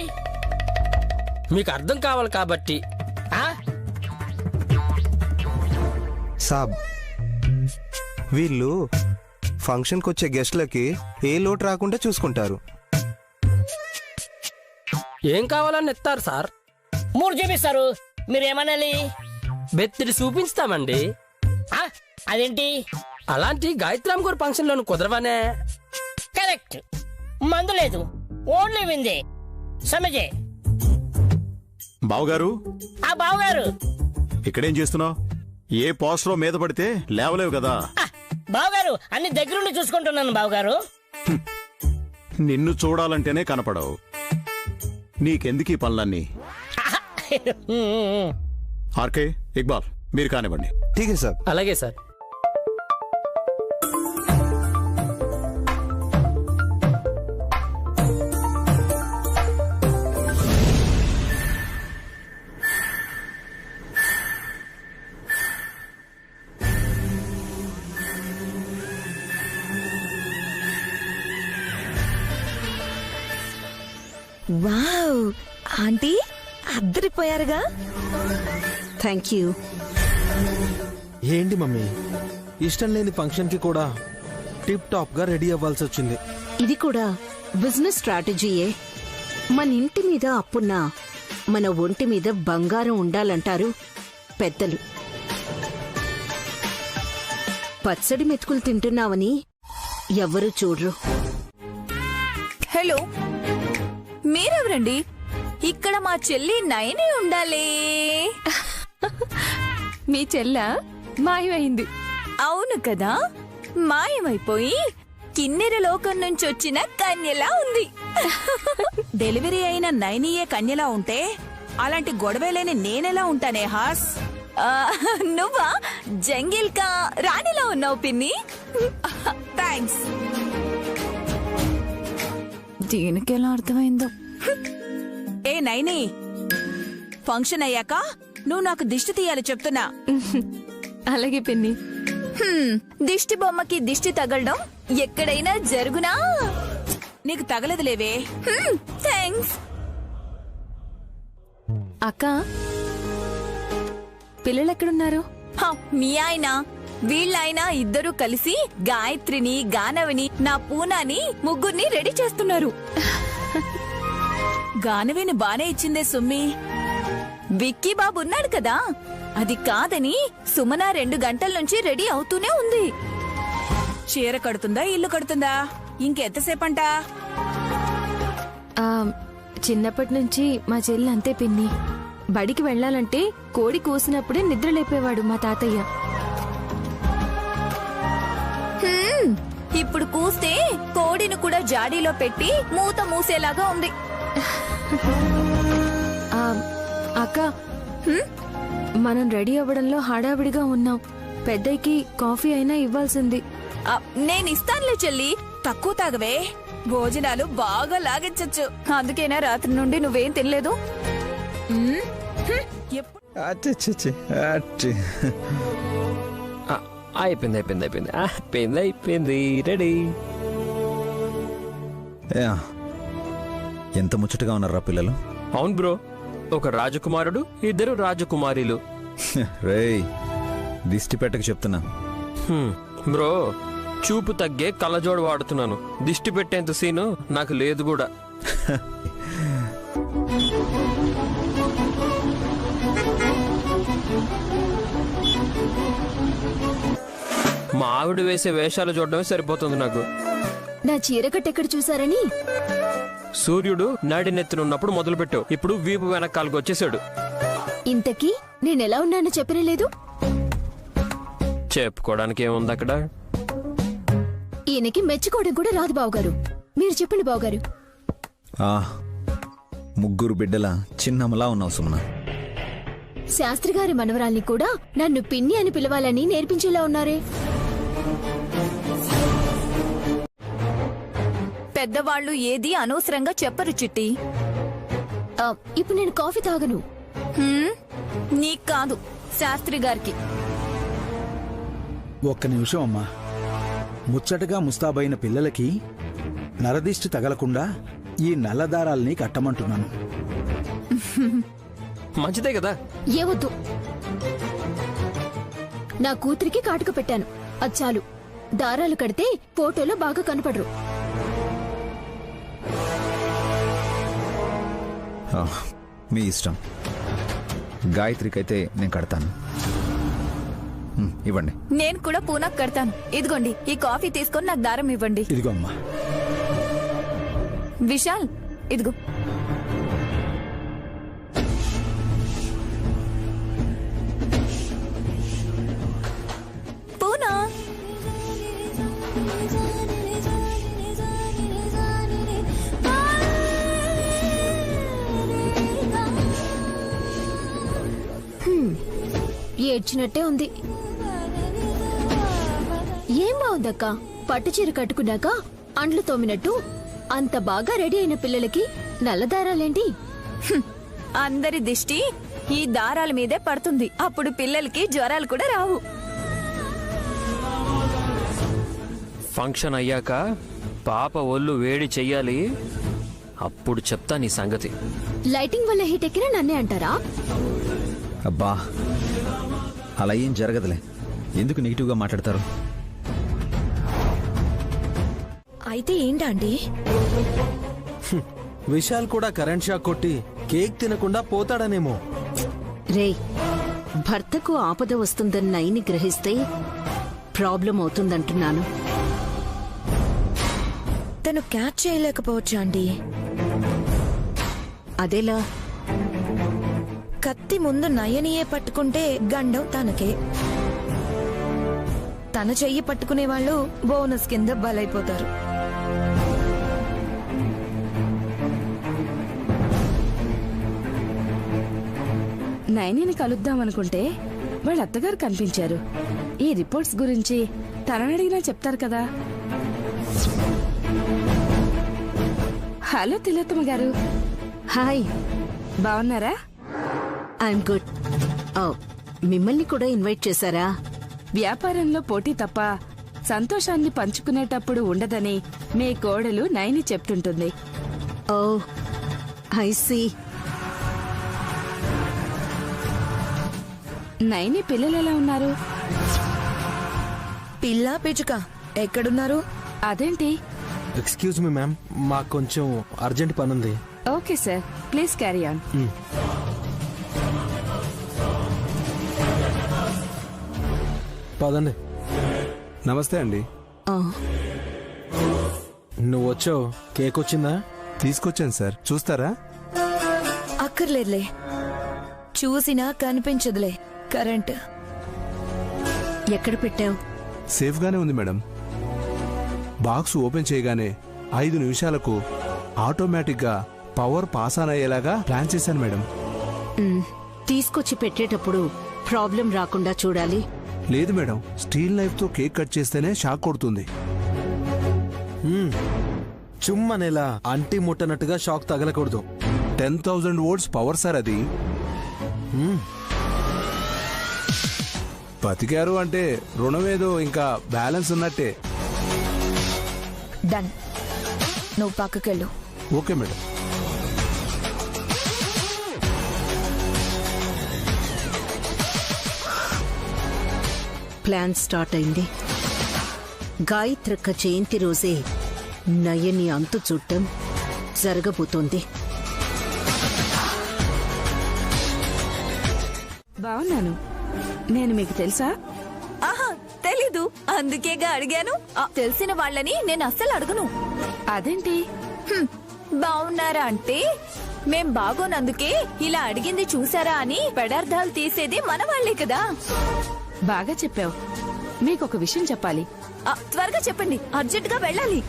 మీకు అర్థం కావాలి కాబట్టి. సాబ్ వీళ్ళు ఫంక్షన్కి వచ్చే గెస్ట్లకి ఏ లోటు రాకుండా చూసుకుంటారు. ఏం కావాలని ఇస్తారు సార్? 3 చూపిస్తారు. మీరేమనాలి? బెత్తిడి చూపించుతామండి. అదేంటి? అలాంటి గాయత్రామ్ గారు ఫంక్షన్ లోను కుదరవనే. కరెక్ట్. మందు లేదు, ఓన్లీ విందే. సమజే బావగారు. బావగారు ఇక్కడేం చేస్తున్నావు? ఏ పోస్టరో మీద పడితే లేవలేవు కదా. బావగారు అన్ని దగ్గరుండి చూసుకుంటున్నాను బావగారు. నిన్ను చూడాలంటేనే కనపడవు. నీకెందుకు ఈ పనులన్నీ? ఆర్కే, ఇక్బాల్ మీరు కానివ్వండి. ఠీకే సార్. అలాగే సార్. వావ్, ఆంటీ అద్దరిపోయారుగా. Thank you. ఏంటి మమ్మీ, ఇష్టం లేని ఫంక్షన్కి కూడా టిప్ టాప్ గా రెడీ అవ్వాల్సి వచ్చింది. ఇది కూడా బిజినెస్ స్ట్రాటజీయే. మన ఇంటి మీద అప్పున్నా మన ఒంటి మీద బంగారం ఉండాలంటారు పెద్దలు. పచ్చడి మెతుకులు తింటున్నావని ఎవ్వరూ చూడరు. హలో, మీరెవరండి? ఇక్కడ మా చెల్లి నయని ఉండాలి. మీ చెల్ల మాయమైంది. అవును కదా, మాయమైపోయి కిన్నెర లోకం నుంచి వచ్చిన కన్యలా ఉంది. డెలివరీ అయిన నైనియే కన్యలా ఉంటే అలాంటి గొడవే లేని నేనెలా ఉంటానే హాస్? నువ్వా జంగిల్ కా రాణిలా ఉన్నావు పిన్ని. థ్యాంక్స్. దీనికి ఎలా అర్థమైందో. ఏ నైని, ఫంక్షన్ అయ్యాక నువ్వు నాకు దిష్టి తీయాలి చెప్తున్నా. అలాగే పిన్ని. దిష్టి బొమ్మకి దిష్టి తగలడం ఎక్కడైనా జరుగునా? నీకు తగలదులేవే. థ్యాంక్స్. అక్క, పిల్లలెక్కడున్నారు? మీ ఆయన వీళ్ళాయన ఇద్దరు కలిసి గాయత్రిని, గానవిని, నా పూనాని ముగ్గురిని రెడీ చేస్తున్నారు. గానవిని బానే ఇచ్చిందే సుమ్మి. విక్కీ బాబు ఉన్నాడు కదా, అది కాదని సుమన 2 గంటల నుంచి రెడీ అవుతూనే ఉంది. చీర కడుతుందా, ఇల్లు కడుతుందా? ఇంకెంతసేపంట? చిన్నప్పటి నుంచి మా చెల్లి అంతే పిన్ని. బడికి వెళ్లాలంటే కోడి కూసినప్పుడే నిద్ర లేపేవాడు మా తాతయ్య. ఇప్పుడు కూస్తే కోడిని కూడా జాడీలో పెట్టి మూత మూసేలాగా ఉంది. అక్క, మనం రెడీ అవ్వడంలో హడావిడిగా ఉన్నాం. పెద్దయ్యకి కాఫీ అయినా ఇవ్వాల్సింది. నేను ఇస్తానులే చెల్లి. తక్కువ తాగవే, భోజనాలు బాగా లాగించచ్చు. అందుకేనా రాత్రి నుండి నువ్వేం తినలేదు? అయిపోయింది. రెడీ. ఎంత ముచ్చటగా ఉన్నారా పిల్లలు? అవును బ్రో, ఒక రాజకుమారుడు, 2 రాజకుమారీలు. రేయ్, దిష్టి పెట్టక చెప్తున్నా. బ్రో, చూపు తగ్గే కళ్ళజోడు వాడుతున్నాను. దిష్టి పెట్టేంత సీను నాకు లేదు కూడా. మా ఆవిడ వేసే వేషాలు చూడడమే సరిపోతుంది నాకు. నా చీరకట్టెక్కడ చూసారని? సూర్యుడు నాడి నెత్తినున్నప్పుడు మొదలుపెట్టావు, ఇప్పుడు వీపు వెనకాలకు వచ్చేసాడు. ఇంతకీ నేనెలా ఉన్నానో చెప్పలేదు. చెప్పుకోవడానికి ఏముంది అక్కడ? ఈయనకి మెచ్చుకోవడం కూడా రాదు బావగారు. మీరు చెప్పండి బావగారు. 3 బిడ్డల చిన్నమ్మలా ఉన్నావు సుమన. శాస్త్రి గారి మనవరాల్ని కూడా నన్ను పిన్ని అని పిలవాలని నేర్పించేలా ఉన్నారే. పెద్దవాళ్లు ఏది అనవసరంగా చెప్పరు చిట్టి. ఇప్పుడు నేను కాఫీ తాగను. నీకు కాదు, శాస్త్రి గారికి. ఒక్క నిమిషం అమ్మా. ముచ్చటగా ముస్తాబైన పిల్లలకి నరదిష్టి తగలకుండా ఈ నల్లదారాల్ని కట్టమంటున్నాను. మంచిదే కదా. ఏవద్దు, నా కూతురికి కాటుక పెట్టాను, అది చాలు. దారాలు కడితే ఫోటోలో బాగా కనపడరు. మీ ఇష్టం. గాయత్రికైతే నేను కడతాను. ఇవ్వండి. నేను కూడా పూనాకు కడతాను. ఇదిగోండి, ఈ కాఫీ తీసుకొని నాకు దారం ఇవ్వండి. ఇదిగో అమ్మా. విశాల్, ఇదిగో. పూనా, ఏడ్చినట్టే ఉంది. ఏం బాగుందక్క, పట్టు చీర కట్టుకున్నాక అండ్లు తోమినట్టు అంత బాగా రెడీ అయిన పిల్లలకి నల్ల దారాలేంటి? అందరి దిష్టి ఈ దారాల మీదే పడుతుంది. అప్పుడు పిల్లలకి జ్వరాలు కూడా రావు. ఫంక్షన్ అయ్యాక పాప ఒళ్ళు వేడి చెయ్యాలి, అప్పుడు చెప్తా నీ సంగతి. లైటింగ్ వల్ల హీట్ ఎక్కిన నన్నే అంటారా? అబ్బా, అలా ఏం జరగదులే. ఎందుకు నెగిటివ్గా మాట్లాడతారు? అయితే ఏంటండి? విశాల్ కూడా కరెంట్ షాక్ కొట్టి కేక్ తినకుండా పోతాడనేమో. రే, భర్తకు ఆపద వస్తుందని నైని గ్రహిస్తే ప్రాబ్లం అవుతుందంటున్నాను. తను క్యాచ్ చేయలేకపోవచ్చా అండి? అదేలా? కత్తి ముందు నయనియే పట్టుకుంటే గండం తనకే. తన చెయ్యి పట్టుకునే వాళ్ళు బోనస్ కింద బలైపోతారు. నైనిని కలుద్దామనుకుంటే వాళ్ళ అత్తగారు కనిపించారు. ఈ రిపోర్ట్స్ గురించి తననడిగినా చెప్తారు కదా. హలో తిలోత్తమ గారు. హాయ్, బాగున్నారా? I'm good. మిమ్మల్ని కూడా ఇన్వైట్ చేశారా? వ్యాపారంలో పోటీ తప్ప సంతోషాన్ని పంచుకునేటప్పుడు ఉండదని మీ కోడలు నైని చెప్తుంటుంది. ఓ, ఐ సీ. నైని పిల్లలు ఎలా ఉన్నారు? పిల్ల పిచుక ఎక్కడున్నారు? అదేంటి? ఎక్స్క్యూజ్ మీ మ్యామ్, మాకు కొంచెం అర్జెంట్ పనుంది. Okay sir, please carry on. పదండి. నమస్తే అండి. నువ్వు వచ్చావు, కేక్ వచ్చిందా? తీసుకొచ్చాను సార్, చూస్తారా? అక్కర్లేదులే, చూసినా కనిపించదులే. కరెంట్ ఎక్కడ పెట్టావు? సేఫ్ గానే ఉంది మేడం. బాక్స్ ఓపెన్ చేయగానే 5 నిమిషాలకు ఆటోమేటిక్ గా పవర్ పాస్ ఆన్ అయ్యేలాగా ప్లాన్ చేశాను మేడం. తీసుకొచ్చి పెట్టేటప్పుడు ప్రాబ్లం రాకుండా చూడాలి. లేదు మేడం, స్టీల్ నైఫ్ తో కేక్ కట్ చేస్తేనే షాక్ కొడుతుంది. చుమ్మనేలా అంటి ముట్టనట్టుగా షాక్ తగలకూడదు. 10,000 volts పవర్ సార్ అది. బతికారు అంటే రుణమేదో ఇంకా బ్యాలెన్స్ ఉన్నట్టే. డన్, నువ్వు పక్కకెళ్ళు. Okay madam. ప్లాన్ స్టార్ట్ అయింది. గాయత్రక్క జయంతి రోజే నయని అంతు చూడటం జరగబోతోంది. బాగున్నాను. నేను మీకు తెలుసా? ఆహా, తెలీదు. అందుకేగా అడిగాను. తెలిసిన వాళ్ళని నేను అస్సలు అడుగును. అదేంటి? బాగున్నారా అంటే మేం బాగోనందుకే ఇలా అడిగింది చూసారా అని పదార్థాలు తీసేది మన వాళ్లే కదా. బాగా చెప్పావు. మీకొక విషయం చెప్పాలి. త్వరగా చెప్పండి, అర్జెంట్ గా వెళ్ళాలి.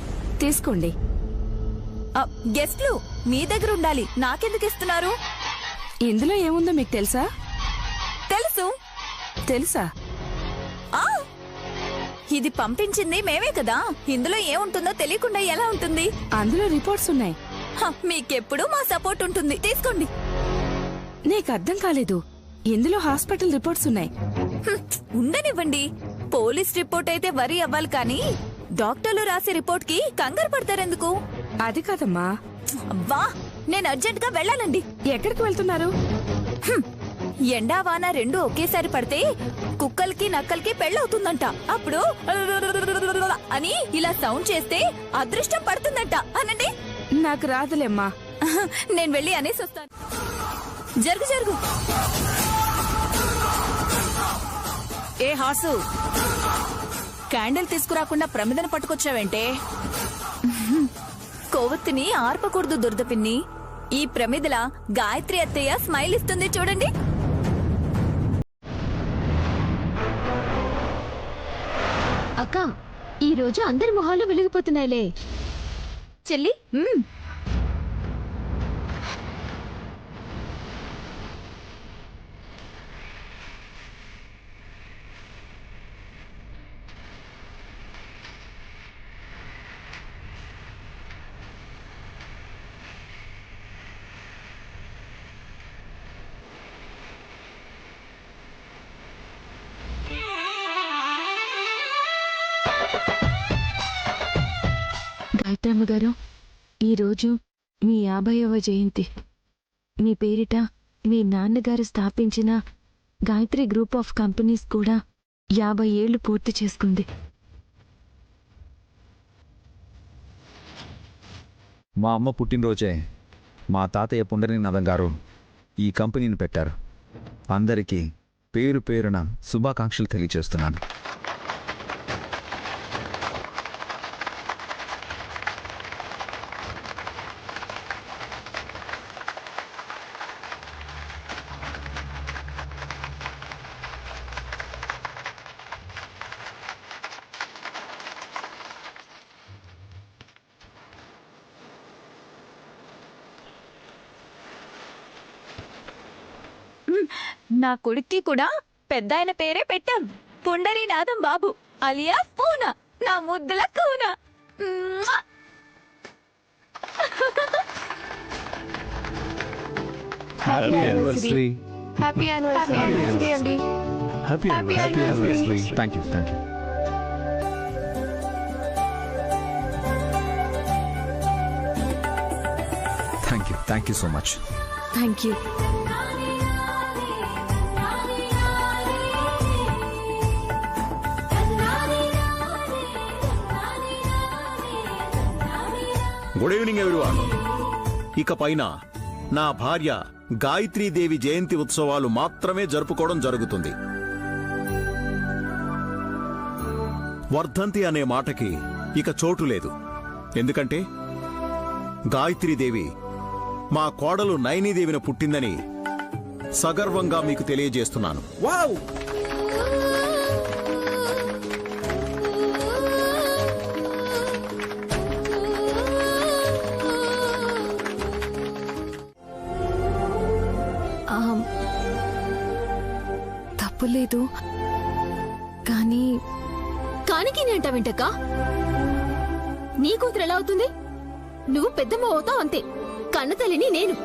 తీసుకోండి. గెస్ట్లు మీ దగ్గర ఉండాలి, నాకెందుకు ఇస్తున్నారు? ఇందులో ఏముందో మీకు తెలుసా? తెలుసు. తెలుసా? ఇది పంపించింది మేమే కదా. ఇందులో ఏముంటుందో తెలియకుండా ఎలా ఉంటుంది? అందులో రిపోర్ట్స్ ఉన్నాయి. మీకెప్పుడు మా సపోర్ట్ ఉంటుంది, తీసుకోండి. నీకు అర్థం కాలేదు, ఇందులో హాస్పిటల్ రిపోర్ట్స్ ఉన్నాయి. ఉండనివ్వండి. పోలీస్ రిపోర్ట్ అయితే వరి అవ్వాలి కానీ డాక్టర్లు రాసే రిపోర్ట్ కి కంగారు పడతారెందుకు? అది కాదమ్మా. అబ్బా, నేను అర్జెంట్ గా వెళ్ళాలండి. ఎక్కడికి వెళ్తున్నారు? ఎండా వాన రెండు ఒకేసారి పడితే కుక్కలకి నక్కలకి పెళ్ళవుతుందంట. అప్పుడు అని ఇలా సౌండ్ చేస్తే అదృష్టం పడుతుందంట. అనండి. నాకు రాదులేమ్మా. నేను వెళ్ళి అనేసి వస్తాను. జరుగు జరుగు. ఏ హాసు, క్యాండిల్ తీసుకురాకుండా ప్రమిదను పట్టుకొచ్చావేంటే? కొవ్వొత్తిని ఆర్పకూడదు దుర్ద పిన్ని. ఈ ప్రమిదల గాయత్రి అత్తయ్య స్మైల్ ఇస్తుంది చూడండి. అక్క, ఈ రోజు అందరి మొహాలు వెలిగిపోతున్నాయిలే. చెల్లి, గాయత్రమ్మ గారు, ఈరోజు మీ 50వ జయంతి. మీ పేరిట మీ నాన్నగారు స్థాపించిన గాయత్రి గ్రూప్ ఆఫ్ కంపెనీస్ కూడా 50 ఏళ్లు పూర్తి చేసుకుంది. మా అమ్మ పుట్టినరోజే మా తాతయ్య పుండరీనాథం గారు ఈ కంపెనీని పెట్టారు. అందరికీ పేరు పేరున శుభాకాంక్షలు తెలియజేస్తున్నాను. నా కొడుక్కి కూడా పెద్ద ఆయన పేరే పెట్టాం, పుండరీనాథం బాబు అలియా పూనా, నా ముద్దుల కూన. Happy anniversary. హ్యాపీ యానివర్సరీ అండి. Happy anniversary. Thank you. Thank you so much. Thank you. Good evening everyone. ఇక పైన నా భార్య గాయత్రీదేవి జయంతి ఉత్సవాలు మాత్రమే జరుపుకోవడం జరుగుతుంది. వర్ధంతి అనే మాటకి ఇక చోటు లేదు. ఎందుకంటే గాయత్రీదేవి మా కోడలు నయనీదేవిని పుట్టిందని సగర్వంగా మీకు తెలియజేస్తున్నాను. వావ్! తప్పులేదు కానీ కానికి నేంటావేంటక్క? నీ కూతురు ఎలా అవుతుంది? నువ్వు పెద్దమ్మ అవుతావు అంతే. కన్న తల్లిని నేను.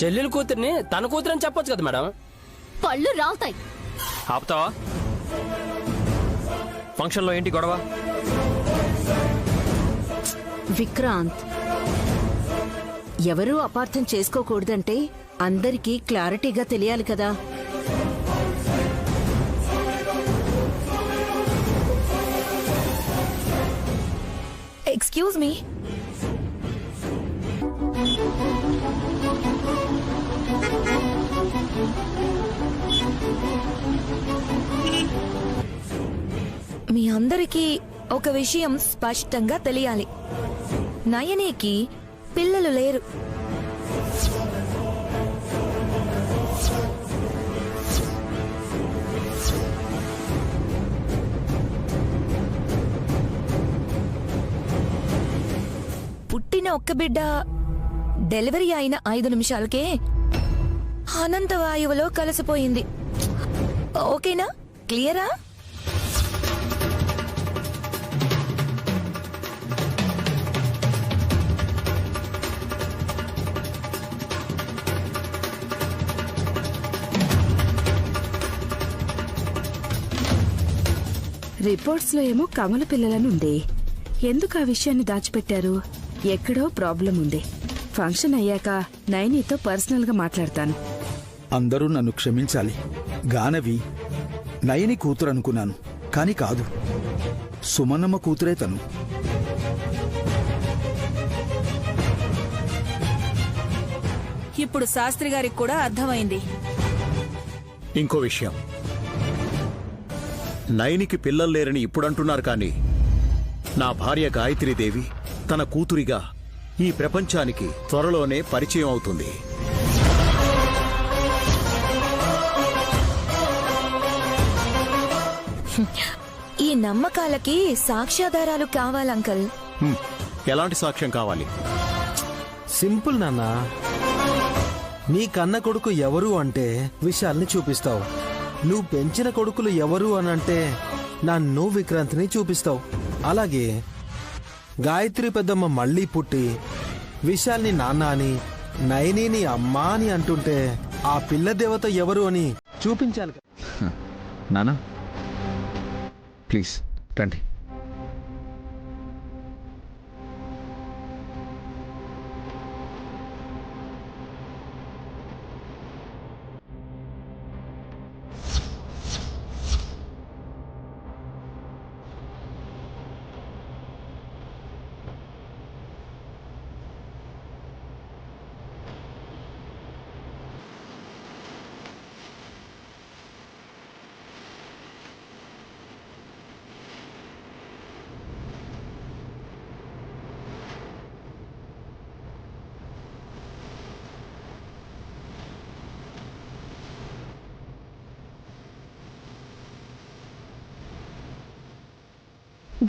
చెల్లెలు కూతుర్ని తన కూతురని చెప్పొచ్చు కదా మేడం. పళ్ళు రావుతాయి. ఆపుతావా? ఫంక్షన్లో ఏంటి గొడవ? విక్రాంత్, ఎవరూ అపార్థం చేసుకోకూడదంటే అందరికీ క్లారిటీగా తెలియాలి కదా. Excuse me. మీ అందరికీ ఒక విషయం స్పష్టంగా తెలియాలి. నయనికి పిల్లలు లేరు. పుట్టిన పుట్టిన ఒక్క బిడ్డ డెలివరీ అయిన 5 నిమిషాలకే అనంత వాయువులో కలిసిపోయింది. ఓకేనా? క్లియరా? రిపోర్ట్స్ లో ఏమో కమల పిల్లలనుంది. ఎందుకు ఆ విషయాన్ని దాచిపెట్టారు? ఎక్కడో ప్రాబ్లం ఉంది. ఫంక్షన్ అయ్యాక నైనీతో పర్సనల్ గా మాట్లాడతాను. అందరూ నన్ను క్షమించాలి. గానవి నయని కూతురు అనుకున్నాను, కాని కాదు, సుమనమ్మ కూతురే తను. ఇప్పుడు శాస్త్రి గారికి కూడా అర్థమైంది. ఇంకో విషయం, నయనికి పిల్లలు లేరని ఇప్పుడంటున్నారు కానీ నా భార్య గాయత్రీదేవి తన కూతురిగా ఈ ప్రపంచానికి త్వరలోనే పరిచయం అవుతుంది. ఈ నమ్మకాలకి సాక్ష్యాధారాలు కావాలంకల్. ఎలాంటి సాక్ష్యం కావాలి? సింపుల్ నాన్న. నీ కన్న కొడుకు ఎవరు అంటే విశాల్ని చూపిస్తావు. నువ్వు పెంచిన కొడుకులు ఎవరు అని అంటే నన్ను విక్రాంత్ని చూపిస్తావు. అలాగే గాయత్రి పెద్దమ్మ మళ్ళీ పుట్టి విశాల్ని నాన్న అని నయనిని అమ్మా అని అంటుంటే ఆ పిల్ల దేవత ఎవరు అని చూపించాలి. నానా ప్లీజ్ రండి.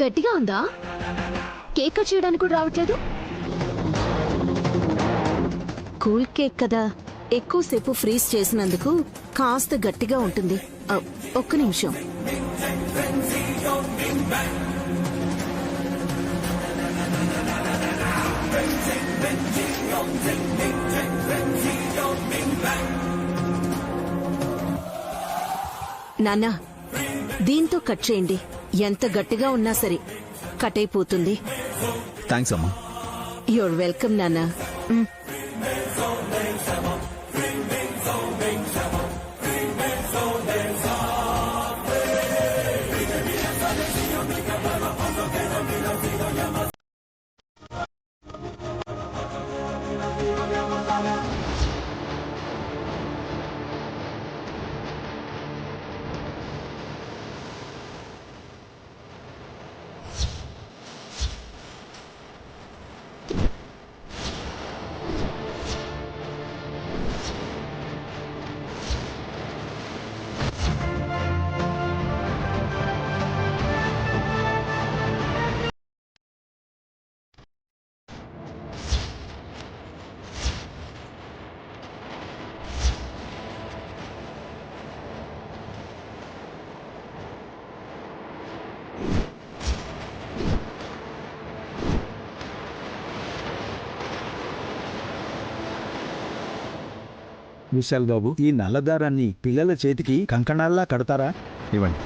గట్టిగా ఉందా? కేక్ కట్ చేయడానికి కూడా రావట్లేదు. కూల్ కేక్ కదా, ఎక్కువసేపు ఫ్రీజ్ చేసినందుకు కాస్త గట్టిగా ఉంటుంది. ఒక్క నిమిషం. నాన్నా, దీంతో కట్ చేయండి. ఎంత గట్టిగా ఉన్నా సరే కట్ అయిపోతుంది. థ్యాంక్స్ అమ్మా. యూర్ వెల్కమ్ నాన్నా. విశాల్ బాబు, ఈ నల్లదారాన్ని పిల్లల చేతికి కంకణాల్లా కడతారా? ఇవ్వండి.